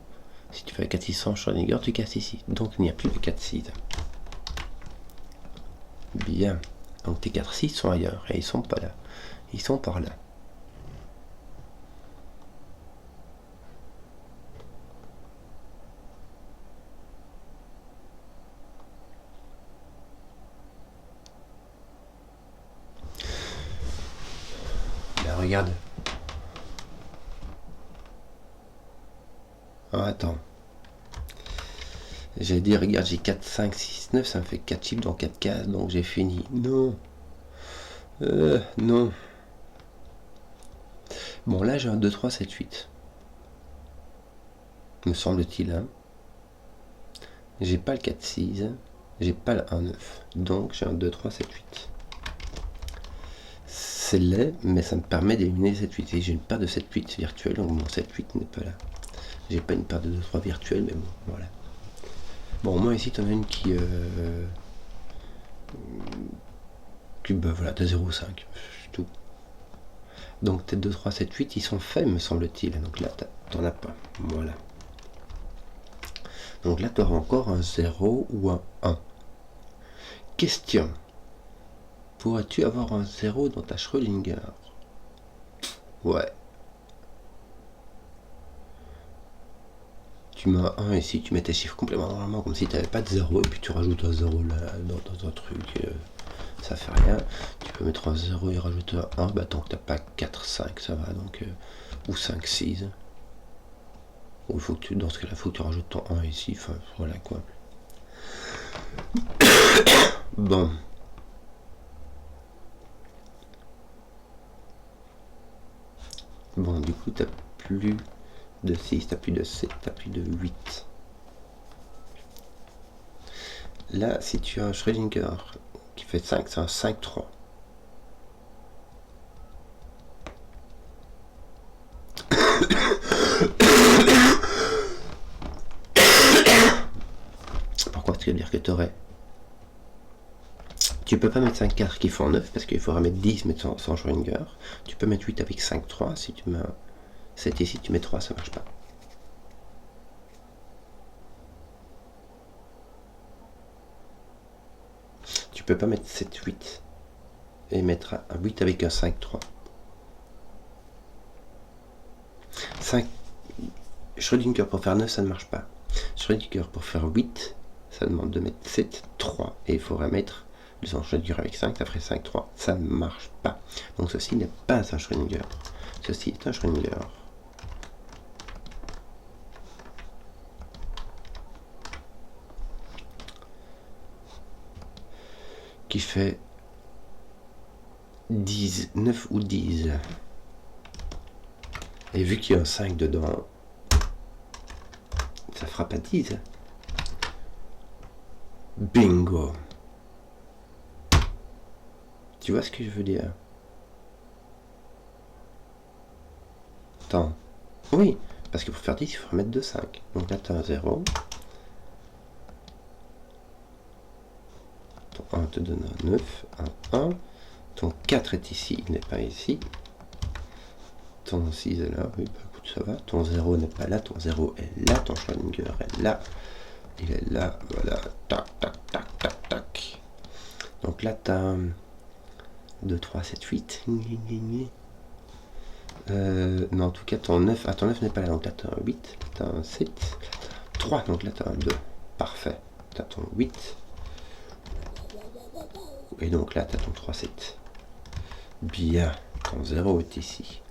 [SPEAKER 1] si tu fais un 4-6 sans Schrödinger, tu casses ici. Donc il n'y a plus de 4-6. Bien. Donc tes 4-6 sont ailleurs, et ils sont pas là. Ils sont par là. Là, regarde. Ah, attends. J'ai dit, regarde, j'ai 4, 5, 6, 9, ça me fait 4 chiffres dans 4 cases, donc j'ai fini. Non. Non. Bon, là, j'ai un 2, 3, 7, 8. Me semble-t-il, hein. J'ai pas le 4, 6. J'ai pas le 1, 9. Donc, j'ai un 2, 3, 7, 8. C'est laid, mais ça me permet d'éliminer 7, 8. Et j'ai une paire de 7, 8 virtuelle, donc mon 7, 8 n'est pas là. J'ai pas une paire de 2, 3 virtuelle, mais bon, voilà. Bon, au moins ici, tu en as une qui bah voilà, t'as 0,5, c'est tout. Donc tes 2, 3, 7, 8, ils sont faits, me semble-t-il. Donc là, t'en as pas. Voilà. Donc là, tu auras encore un 0 ou un 1. Question. Pourrais-tu avoir un 0 dans ta Schrödinger? Ouais. Tu mets un 1 ici, tu mets tes chiffres complètement normalement, comme si tu n'avais pas de 0, et puis tu rajoutes un 0 là, dans un truc. Ça fait rien. Tu peux mettre un 0 et rajouter un 1, bah tant que t'as pas 4, 5, ça va, donc ou 5, 6. Ou il faut que tu, dans ce cas-là, il faut que tu rajoutes ton 1 ici, enfin voilà quoi. Bon. Bon, du coup, t'as plus de 6, t'as plus de 7, t'as plus de 8. Là, si tu as un Schrödinger qui fait 5, c'est un 5, 3. Pourquoi tu veux dire que tu aurais... Tu peux pas mettre 5 4 qui font 9 parce qu'il faudra mettre 10 mais sans Schrödinger. Tu peux mettre 8 avec 5, 3. Si tu mets 7 ici, tu mets 3, ça marche pas. Tu peux pas mettre 7, 8 et mettre un 8 avec un 5, 3. 5... Schrödinger pour faire 9, ça ne marche pas. Schrödinger pour faire 8, ça demande de mettre 7, 3. Et il faudrait mettre le Schrödinger avec 5, ça ferait 5, 3. Ça ne marche pas. Donc ceci n'est pas un Schrödinger. Ceci est un Schrödinger. Qui fait 10, 9 ou 10. Et vu qu'il y a un 5 dedans, ça fera pas 10. Bingo. Tu vois ce que je veux dire? Attends. Oui, parce que pour faire 10, il faudra mettre 2, 5. Donc là, tu as un 0. Ton 1 te donne un 9, un 1. Ton 4 est ici, il n'est pas ici. Ton 6 est là, oui, bah écoute, ça va. Ton 0 n'est pas là, ton 0 est là, ton Schrödinger est là. Il est là, voilà. Tac, tac, tac, tac, tac. Donc là, tu as 2, 3, 7, 8. Non, en tout cas, ton 9, ton 9 n'est pas là. Donc là, tu as un 8, tu as un 7, 3. Donc là, tu as un 2. Parfait. Tu as ton 8. Et donc là, tu as ton 3, 7. Bien. Ton 0 est ici.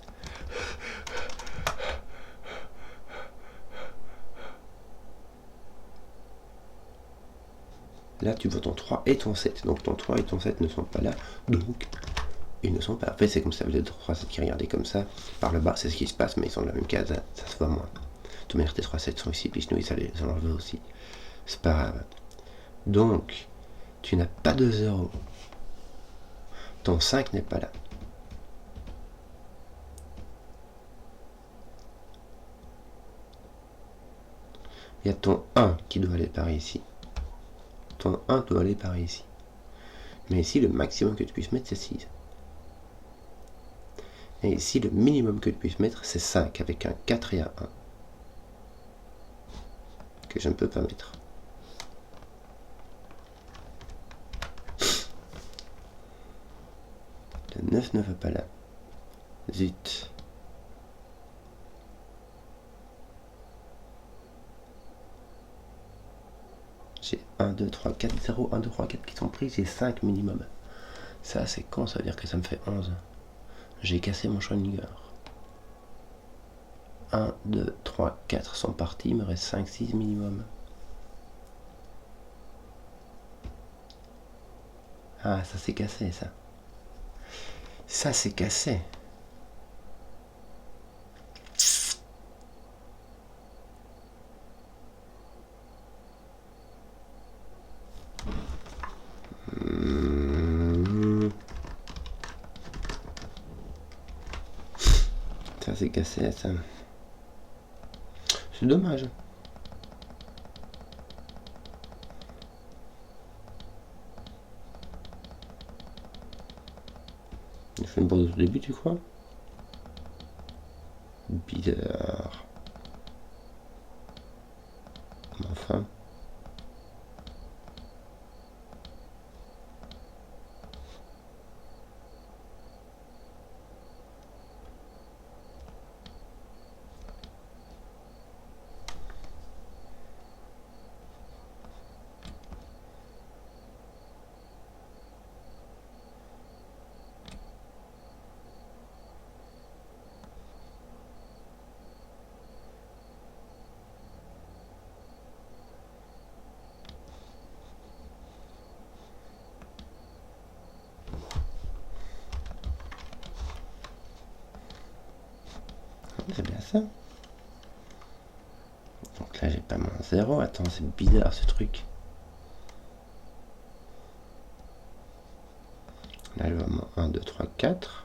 [SPEAKER 1] Là, tu vois ton 3 et ton 7. Donc ton 3 et ton 7 ne sont pas là. Donc, ils ne sont pas. Après, c'est comme ça, vous êtes 3 7 qui regardaient comme ça. Par le bas, c'est ce qui se passe, mais ils sont dans la même case. Ça se voit moins. De toute manière, tes 3 7 sont ici, puis nous, ça les enlève aussi. C'est pas grave. Donc, tu n'as pas de 0. Ton 5 n'est pas là. Il y a ton 1 qui doit aller par ici. Ton 1 doit aller par ici. Mais ici, le maximum que tu puisses mettre, c'est 6. Et ici, le minimum que tu puisses mettre, c'est 5, avec un 4 et un 1. Que je ne peux pas mettre. Le 9 ne va pas là. Zut. J'ai 1, 2, 3, 4, 0, 1, 2, 3, 4 qui sont pris, j'ai 5 minimum. Ça, c'est con, ça veut dire que ça me fait 11. J'ai cassé mon Schrödinger. 1, 2, 3, 4 sont partis, il me reste 5, 6 minimum. Ah, ça s'est cassé, ça. Ça s'est cassé. Ça s'est cassé, ça. C'est dommage. Il fait une pause au début, tu crois? Bizarre. Enfin. C'est bien ça. Donc là, j'ai pas mon 0. Attends, c'est bizarre ce truc. Là, je vois mon 1, 2, 3, 4.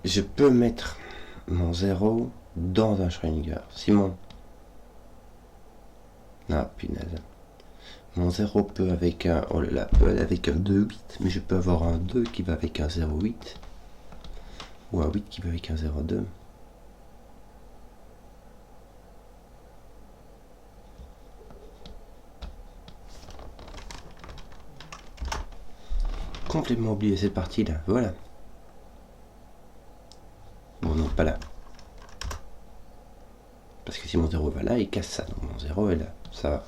[SPEAKER 1] Je peux mettre mon 0 dans un Schrödinger. Simon. Ah, punaise. Mon 0 peut avec un... Oh là là, peut aller avec un 2, 8. Mais je peux avoir un 2 qui va avec un 0, 8. Ou un 8 qui va avec un 0, 2. Complètement oublié cette partie-là. Voilà. Bon, non, pas là. Parce que si mon 0 va là, il casse ça. Donc mon 0 est là. Ça va.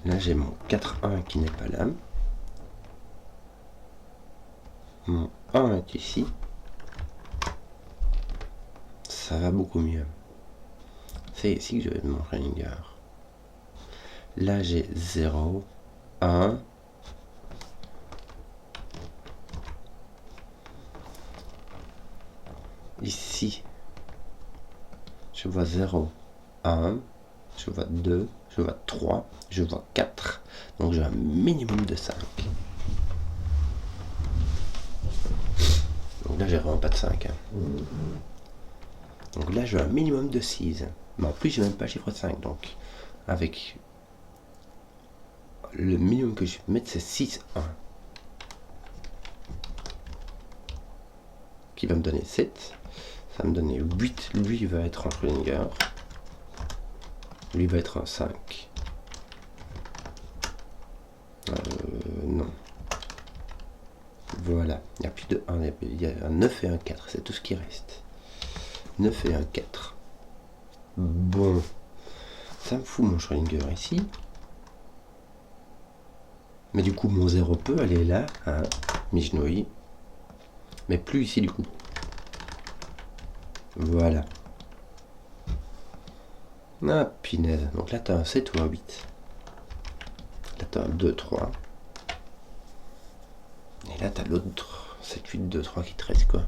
[SPEAKER 1] Là, j'ai mon 4-1 qui n'est pas là. Mon 1 est ici. Ça va beaucoup mieux. C'est ici que je vais mon Schrödinger. Là, j'ai 0, 1. Ici, je vois 0, 1. Je vois 2. Je vois 3. Je vois 4. Donc, j'ai un minimum de 5. Donc là, j'ai vraiment pas de 5. Donc là, j'ai un minimum de 6. Mais en plus, j'ai même pas le chiffre de 5. Donc, avec le minimum que je vais mettre, c'est 6, 1. Qui va me donner 7. Ça va me donner 8. Lui, il va être en Schrödinger. Lui va être un 5. Non. Voilà. Il n'y a plus de 1. Il y a un 9 et un 4. C'est tout ce qui reste. 9 et un 4. Bon. Ça me fout mon Schrödinger ici. Mais du coup, mon 0 peut aller là, hein, Mijnoï. Mais plus ici du coup. Voilà. Ah, punaise. Donc là, tu as un 7 ou un 8. Là, tu as un 2, 3. Et là, tu as l'autre 7, 8, 2, 3 qui te reste, quoi.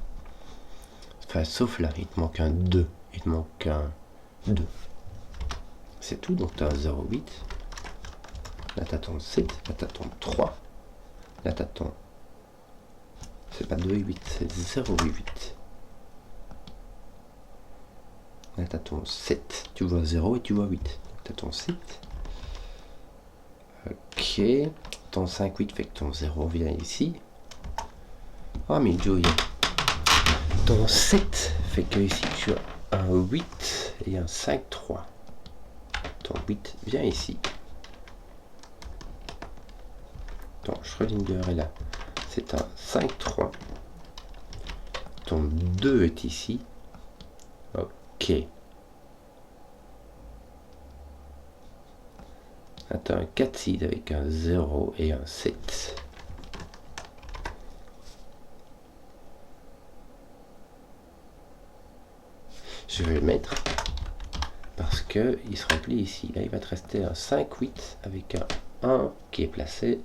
[SPEAKER 1] Enfin, sauf là, il te manque un 2. Il te manque un 2. C'est tout, donc tu as un 0, 8. Là, tu as ton 7. Là, tu as ton 3. Là, tu as ton... C'est pas 2 et 8, c'est 0 et 8. Là, tu as ton 7. Tu vois 0 et tu vois 8. Tu as ton 7. Ok. Ton 5, 8 fait que ton 0 vient ici. Oh, mais Joey. Ton 7 fait que ici tu as un 8 et un 5, 3. Ton 8 vient ici. Ton Schrödinger est là. C'est un 5, 3. Ton 2 est ici. Ok. Là, tu as un 4, 6 avec un 0 et un 7. Je vais le mettre parce que il se remplit ici. Là, il va te rester un 5, 8 avec un 1 qui est placé,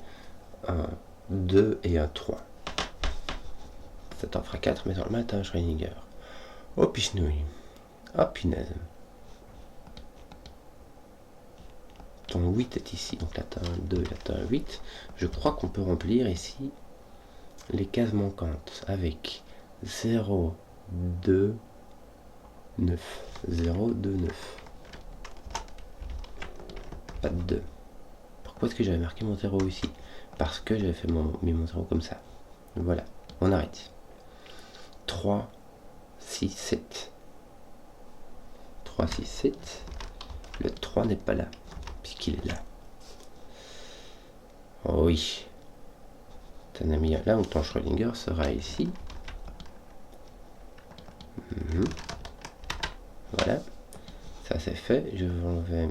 [SPEAKER 1] un 2 et un 3. Ça t'en fera 4, mais normalement, tu as un Schrödinger. Oh, pichenouille. Ah, punaise. Ton 8 est ici, donc là tu as un 2, là tu as un 8. Je crois qu'on peut remplir ici les cases manquantes avec 0, 2, 9. 0, 2, 9. Pas de 2. Pourquoi est-ce que j'avais marqué mon 0 ici? Parce que j'avais fait mis mon 0 comme ça. Voilà, on arrête. 3, 6, 7. 3, 6, 7. Le 3 n'est pas là, puisqu'il est là. Oh oui. T'en as mis là, donc ton Schrödinger sera ici. Voilà. Ça c'est fait. Je vais enlever...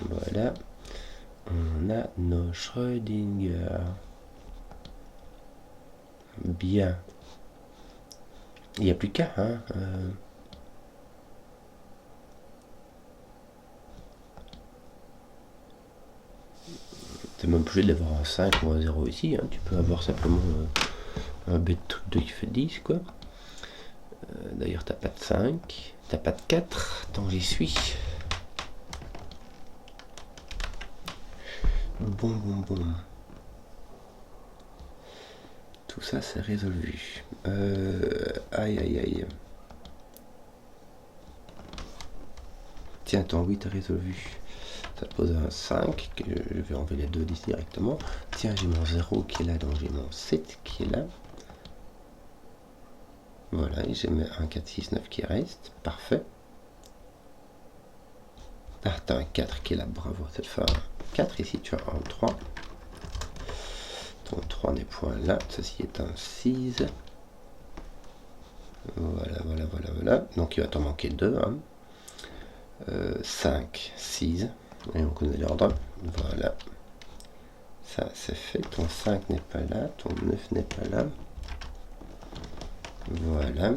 [SPEAKER 1] Voilà. On a nos Schrödinger. Bien. Il n'y a plus qu'à, hein. T'es même obligé d'avoir un 5 ou un 0 ici, hein. Tu peux avoir simplement un bête truc de qui fait 10, quoi. D'ailleurs, t'as pas de 5, t'as pas de 4, tant j'y suis. Bon. Tout ça, c'est résolu. Aïe. Tiens, ton 8 est résolu. Ça te pose un 5, que je vais enlever les 2 d'ici directement. Tiens, j'ai mon 0 qui est là, donc j'ai mon 7 qui est là. Voilà, et j'ai mes 1, 4, 6, 9 qui reste. Parfait. Ah, t'as un 4 qui est là, bravo, cette fois 4. Ici, tu as un 3. Ton 3 n'est point là. Ceci est un 6. Voilà. Donc, il va t'en manquer 2. Hein. 5, 6. Et on connaît l'ordre. Voilà. Ça, c'est fait. Ton 5 n'est pas là. Ton 9 n'est pas là. Voilà.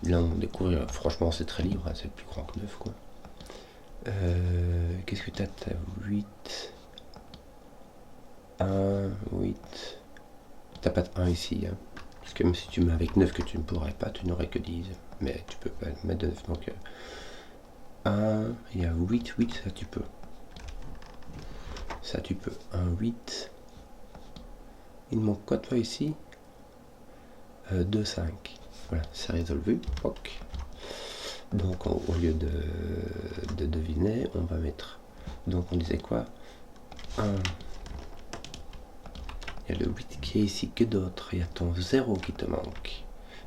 [SPEAKER 1] Là, on découvre, franchement, c'est très libre, hein, c'est plus grand que 9, quoi. Qu'est-ce que t'as? T'as 8. 1, 8. T'as pas de 1 ici, hein. Parce que même si tu mets avec 9 que tu ne pourrais pas, tu n'aurais que 10. Mais tu peux pas mettre de 9, donc 1, il y a 8, ça tu peux. Ça tu peux. 1, 8. Il manque quoi toi ici? 2, 5. Voilà, c'est résolu. Ok. Donc au lieu de deviner, on va mettre... Donc on disait quoi? 1. Il y a le 8 qui est ici, que d'autres? Il y a ton 0 qui te manque.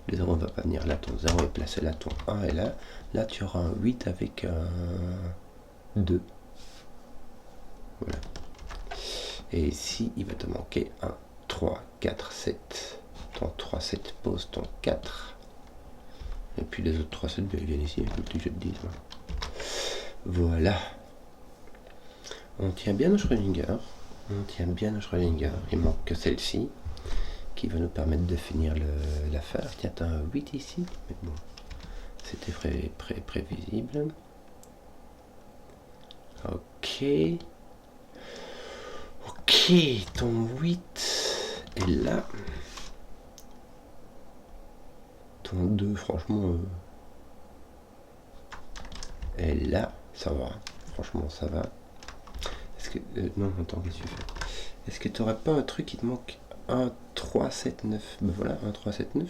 [SPEAKER 1] Le 0 ne va pas venir là, ton 0 est placé là, ton 1 est là. Là tu auras un 8 avec un 2. Voilà. Et ici, il va te manquer un 3, 4, 7. Ton 3, 7 pose ton 4. Et puis les autres 3-7, ils viennent ici, comme je te dis. Voilà. On tient bien au Schrödinger. Il manque que celle-ci, qui va nous permettre de finir l'affaire. Tiens, t'as un 8 ici, mais bon, c'était prévisible. Ok. Ok, ton 8 est là. Ton 2, franchement, est là. Ça va. Franchement, ça va. Est-ce que... non, attends, qu'est-ce que tu fais? Est-ce que tu n'aurais pas un truc qui te manque? 1, 3, 7, 9. Ben voilà, 1, 3, 7, 9.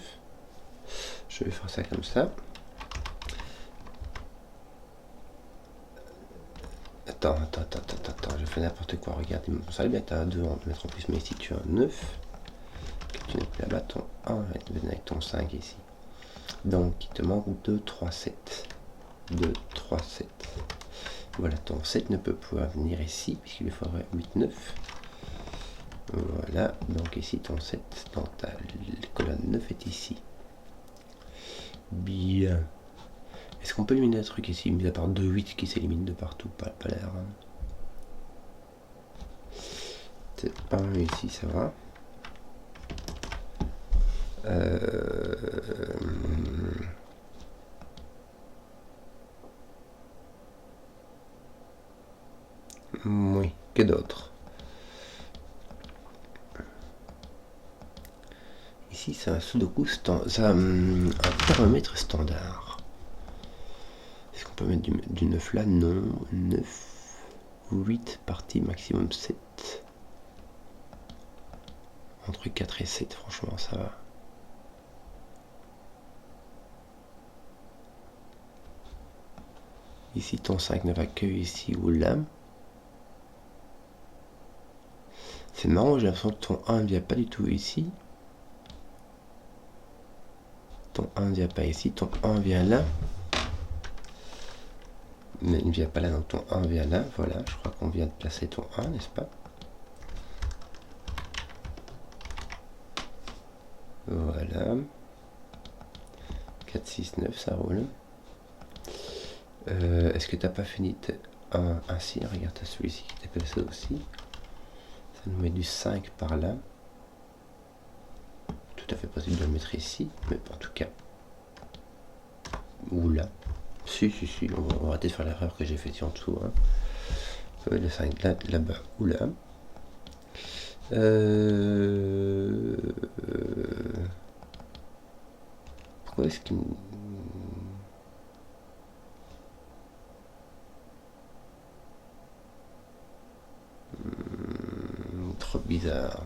[SPEAKER 1] Je vais faire ça comme ça. Attends, je fais n'importe quoi. Regarde, ça savait bien que tu as un 2, on va mettre en plus, mais ici tu as un 9. Que tu n'es plus là-bas, ton 1 va venir avec ton 5 ici. Donc, il te manque 2, 3, 7. 2, 3, 7. Voilà, ton 7 ne peut pas venir ici, puisqu'il lui faudrait 8, 9. Voilà, donc ici ton 7 dans ta colonne 9 est ici. Bien. Est-ce qu'on peut éliminer un truc ici, mis à part 2, 8 qui s'élimine de partout? Pas l'air. Hein. C'est 1 ici, ça va. Oui, que d'autres? Ici, c'est un sudoku un thermomètre standard. Est-ce qu'on peut mettre du 9 là? Non. 9, 8 parties, maximum 7. Entre 4 et 7, franchement, ça va. Ici, ton 5 ne va que ici ou là. C'est marrant, j'ai l'impression que ton 1 ne vient pas du tout ici. Ton 1 ne vient pas ici, ton 1 vient là. Mais il ne vient pas là, donc ton 1 vient là. Voilà, je crois qu'on vient de placer ton 1, n'est-ce pas? Voilà. 4, 6, 9, ça roule. Est-ce que tu n'as pas fini ainsi? Regarde, tu as celui-ci qui t'est placé aussi. Ça nous met du 5 par là. Tout à fait possible de le mettre ici, mais en tout cas. Ou là. Si, on va arrêter de faire l'erreur que j'ai faite ici en dessous. Hein. On peut mettre le 5 là-bas ou là. Pourquoi est-ce qu'il... trop bizarre.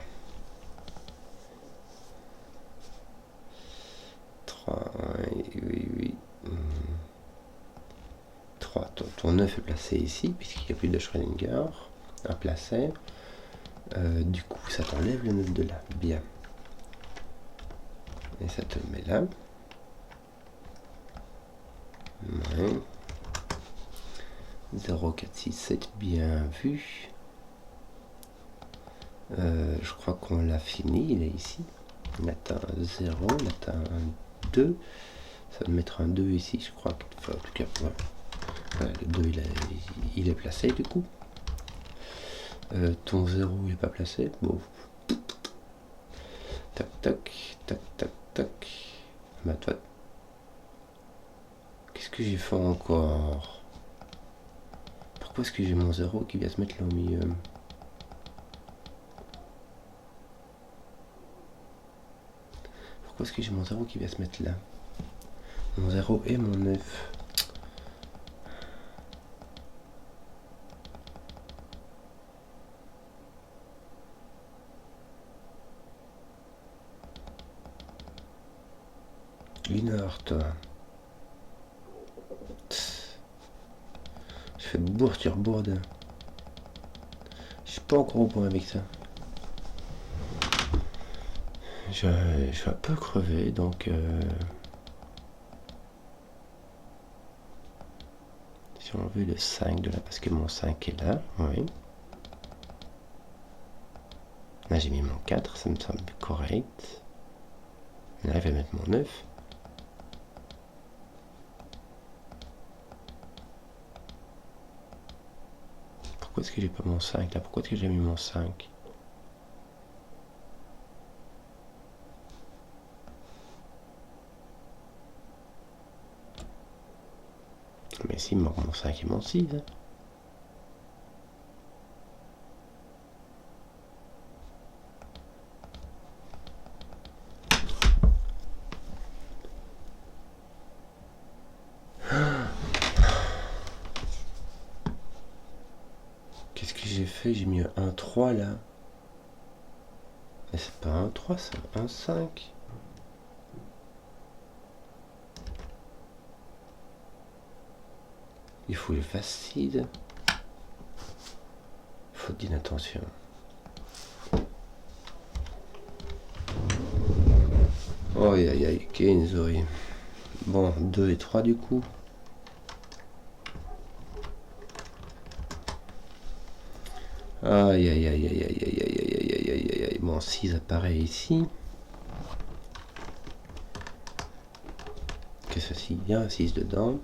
[SPEAKER 1] 3, oui. 3, ton 9 est placé ici, puisqu'il n'y a plus de Schrödinger à placer. Du coup, ça t'enlève le 9 de là. Bien. Et ça te le met là. Ouais. 0, 4, 6, 7, bien vu. Je crois qu'on l'a fini, il est ici. Là t'as un 0, là t'as un 2. Ça va mettre un 2 ici, je crois. Enfin, en tout cas, ouais. Voilà, le 2 il est placé du coup. Ton 0 il n'est pas placé. Bon. Tac, tac, tac, tac, tac. Bah toi. Qu'est-ce que j'ai fait encore? Pourquoi est-ce que j'ai mon 0 qui vient se mettre là au milieu? Pourquoi est-ce que j'ai mon 0 qui vient se mettre là? Mon 0 et mon 9. Une heure, toi. Je fais bourde sur bourde. Je suis pas encore au point avec ça. Je suis un peu crevé, donc... si on veut le 5 de là, parce que mon 5 est là, oui. Là, j'ai mis mon 4, ça me semble correct. Là, je vais mettre mon 9. est-ce que j'ai pas mon 5 là? Pourquoi est-ce que j'ai mis mon 5? Mais si, il me manque mon 5 et mon 6. Hein. Qu'est-ce que j'ai fait? J'ai mis un 3 là. Mais c'est pas un 3, c'est un 5. Il faut le facile. Faute d'inattention. Oh aïe aïe aïe, Kenzoi. Bon, 2 et 3 du coup. Aïe aïe aïe aïe aïe aïe aïe aïe aïe aïe aïe aïe. Bon, 6 apparaît ici. Qu'est-ce que c'est? Il y a un 6 dedans.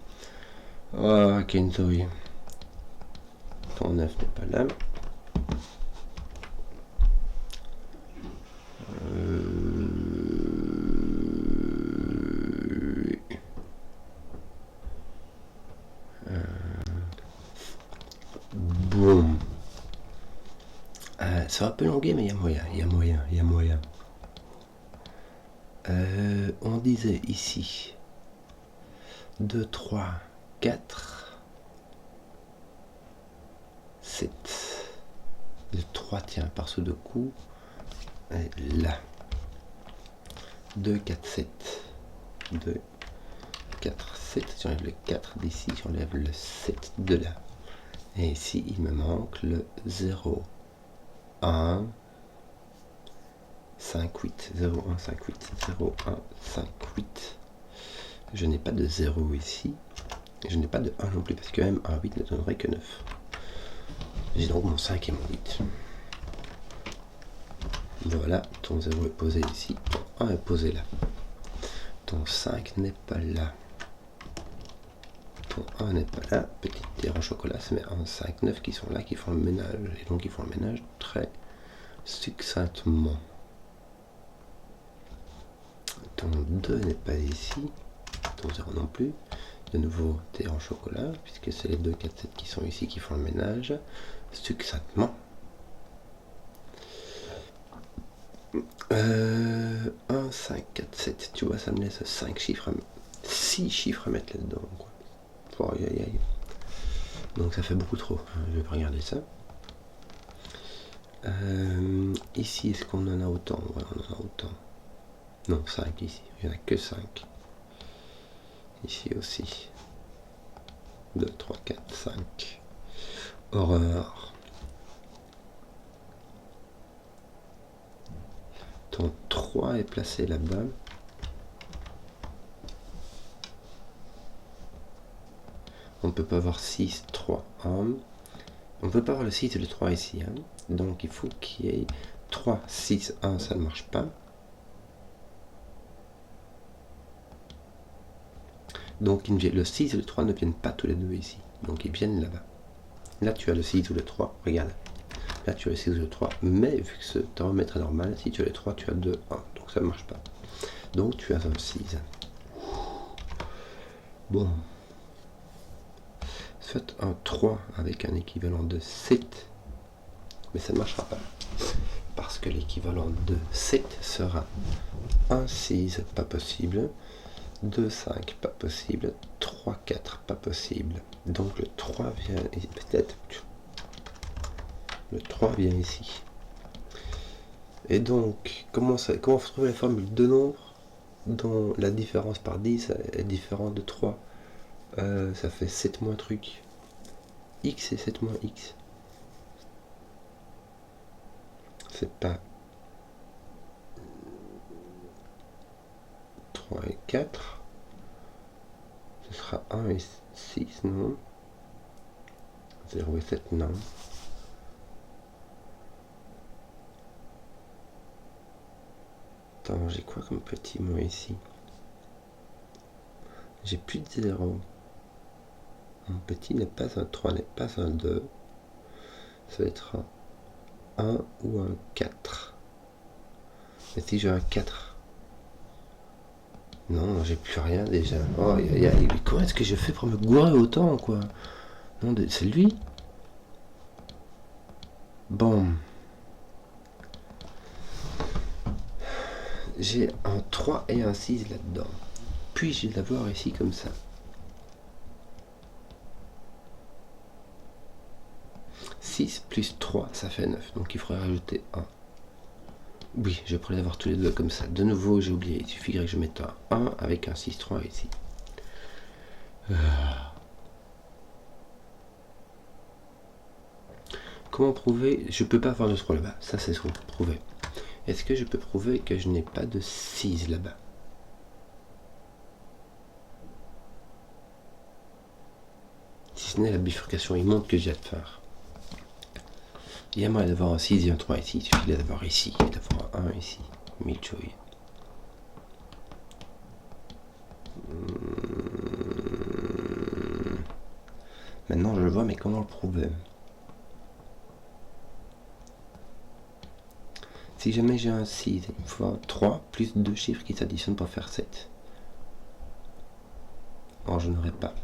[SPEAKER 1] Oh, Kenzoi. Ton 9 n'est pas là. Boum. C'est un peu longué, mais il y a moyen, il y a moyen, il y a moyen. On disait ici 2, 3, 4, 7. Le 3 tient par ce deux coups. Et là. 2, 4, 7. 2, 4, 7. J'enlève le 4 d'ici, j'enlève le 7 de là. Et ici, il me manque le 0, 1, 5, 8. 0, 1, 5, 8. 0, 1, 5, 8. Je n'ai pas de 0 ici. Je n'ai pas de 1 non plus, parce que même un 8 ne donnerait que 9. J'ai donc mon 5 et mon 8. Voilà, ton 0 est posé ici, ton 1 est posé là. Ton 5 n'est pas là. Ton 1 n'est pas là. Petite terre en chocolat, ça met 1, 5, 9 qui sont là, qui font le ménage. Et donc ils font le ménage très succinctement. Ton 2 n'est pas ici. Ton 0 non plus. De nouveau, terre en chocolat, puisque c'est les 2, 4, 7 qui sont ici qui font le ménage succinctement. 1, 5, 4, 7. Tu vois, ça me laisse 5 chiffres, 6 chiffres à mettre là-dedans. Oh, aïe, aïe, aïe. Donc ça fait beaucoup trop. Je vais pas regarder ça. Ici, est-ce qu'on en a autant? Ouais, on en a autant. Non, 5 ici. Il n'y en a que 5. Ici aussi. 2, 3, 4, 5. Horreur. Ton 3 est placé là-bas. On ne peut pas avoir 6, 3, 1. On ne peut pas avoir le 6 et le 3 ici. Hein. Donc il faut qu'il y ait 3, 6, 1, ça ne marche pas. Donc le 6 et le 3 ne viennent pas tous les deux ici. Donc ils viennent là-bas. Là tu as le 6 ou le 3, regarde. Là tu as le 6 ou le 3, mais vu que ce thermomètre est normal, si tu as le 3, tu as 2, 1. Donc ça ne marche pas. Donc tu as un 6. Bon. Faites un 3 avec un équivalent de 7, mais ça ne marchera pas. Parce que l'équivalent de 7 sera 1, 6, pas possible. 2, 5, pas possible. 3, 4, pas possible. Donc le 3 vient ici. Peut-être. Le 3 vient ici. Et donc, comment faut trouver la formule de nombre dont la différence par 10 est différente de 3? Ça fait 7 moins truc. X et 7 moins X. C'est pas 3 et 4. Ce sera 1 et 6, non. 0 et 7, non. Attends, j'ai quoi comme petit mot ici? J'ai plus de 0. Mon petit n'est pas un 3, n'est pas un 2. Ça va être un 1 ou un 4. Mais si j'ai un 4. Non, j'ai plus rien déjà. Oh, comment est-ce que je fais pour me gourer autant, quoi? Non, c'est lui. Bon. J'ai un 3 et un 6 là-dedans. Puis-je l'avoir ici comme ça? 6 plus 3, ça fait 9. Donc il faudrait rajouter 1. Oui, je pourrais l'avoir tous les deux comme ça. De nouveau, j'ai oublié. Il suffirait que je mette un 1 avec un 6-3 ici. Comment prouver? Je peux pas avoir de 3 là-bas. Ça, c'est ce qu'on peut prouver. Est-ce que je peux prouver que je n'ai pas de 6 là-bas? Si ce n'est la bifurcation, il montre que j'ai à faire. Il y a moyen d'avoir un 6 et un 3 ici. Il suffit d'avoir ici et d'avoir un 1 ici. Milchoy. Maintenant, je le vois, mais comment le prouver? Si jamais j'ai un 6, il me faut 3 plus 2 chiffres qui s'additionnent pour faire 7. Or, je n'aurai pas.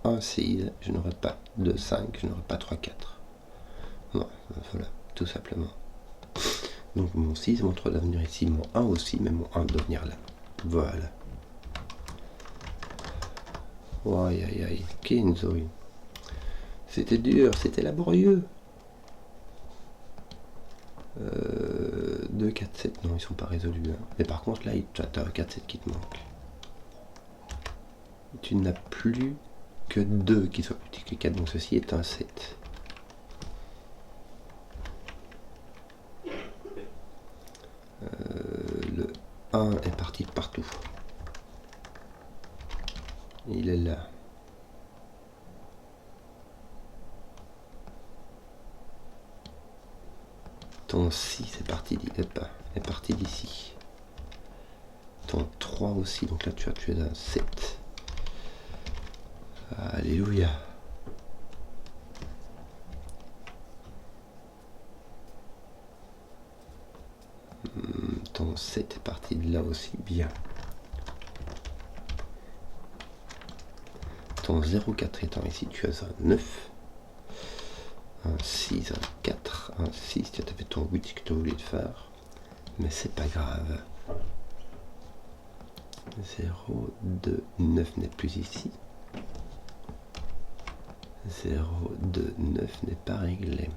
[SPEAKER 1] Un 6, je n'aurai pas. 2, 5, je n'aurai pas 3, 4. Bon, voilà, tout simplement. Donc mon 6, mon 3 doit venir ici, mon 1 aussi, mais mon 1 doit venir là. Voilà. Oh, aïe aïe aïe, Kinzoï. C'était dur, c'était laborieux. 2, 4, 7, non, ils sont pas résolus. Hein. Mais par contre, là, tu as un 4, 7 qui te manque. Tu n'as plus que 2 qui soient plus petits que 4, donc ceci est un 7. Le 1 est parti de partout. Il est là. Ton 6 est parti d'ici. Ton 3 aussi, donc là tu es d'un 7. Alléluia. Ton 7 est parti de là aussi, bien. Ton 0,4 étant ici, tu as un 9. Un 6, un 4, un 6, tu as fait ton 8 que tu as voulu faire. Mais c'est pas grave. 0, 2, 9 n'est plus ici. 0, 2, 9 n'est pas réglé.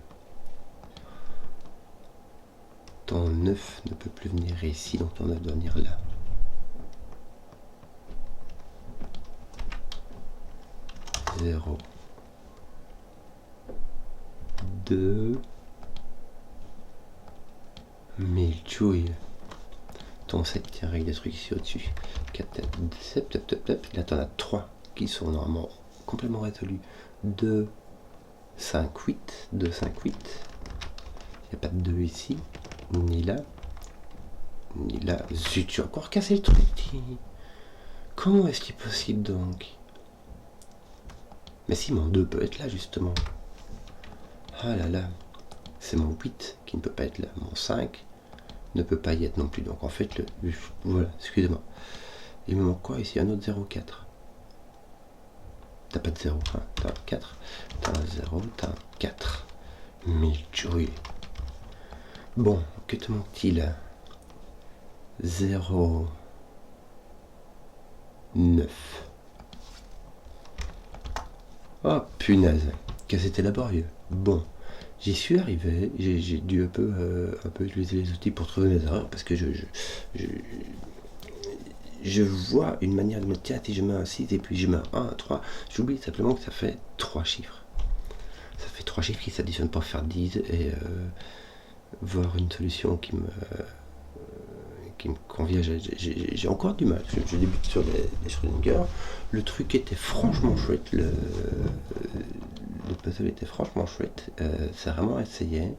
[SPEAKER 1] Ton 9 ne peut plus venir ici, donc ton 9 doit venir là. 0, 2, 1000 chouilles. Ton 7 tient avec des trucs ici au-dessus. 4, 7, là t'en as 3 qui sont normalement complètement résolus. 2, 5, 8, 2, 5, 8. Il n'y a pas de 2 ici, ni là, ni là. Zut, tu as encore cassé le truc. Comment est-ce qu'il est possible donc? Mais si, mon 2 peut être là justement. Ah là là, c'est mon 8 qui ne peut pas être là. Mon 5 ne peut pas y être non plus. Donc en fait, voilà, excusez-moi. Il me manque quoi ici? Un autre 0,4. T'as pas de 0, hein. T'as un 4. T'as un 0, t'as un 4. 1000 jouets. Bon, que te manque-t-il? 0, 9. Oh punaise, que c'était laborieux. Bon, j'y suis arrivé, j'ai dû un peu utiliser les outils pour trouver mes erreurs, parce que je vois une manière de me dire, tiens, si je mets un 6 et puis je mets un 1, un 3, j'oublie simplement que ça fait 3 chiffres. Ça fait 3 chiffres qui s'additionnent pour faire 10 et voir une solution qui me convient. J'ai encore du mal, je débute sur les Schrödinger. Le truc était franchement chouette, le puzzle était franchement chouette. C'est vraiment essayé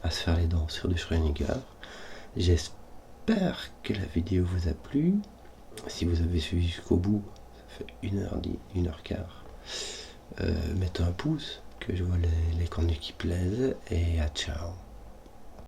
[SPEAKER 1] à se faire les dents sur du Schrödinger. J'espère que la vidéo vous a plu. Si vous avez suivi jusqu'au bout, ça fait 1h10, 1h15. mettez un pouce, que je vois les contenus qui plaisent, et à ciao.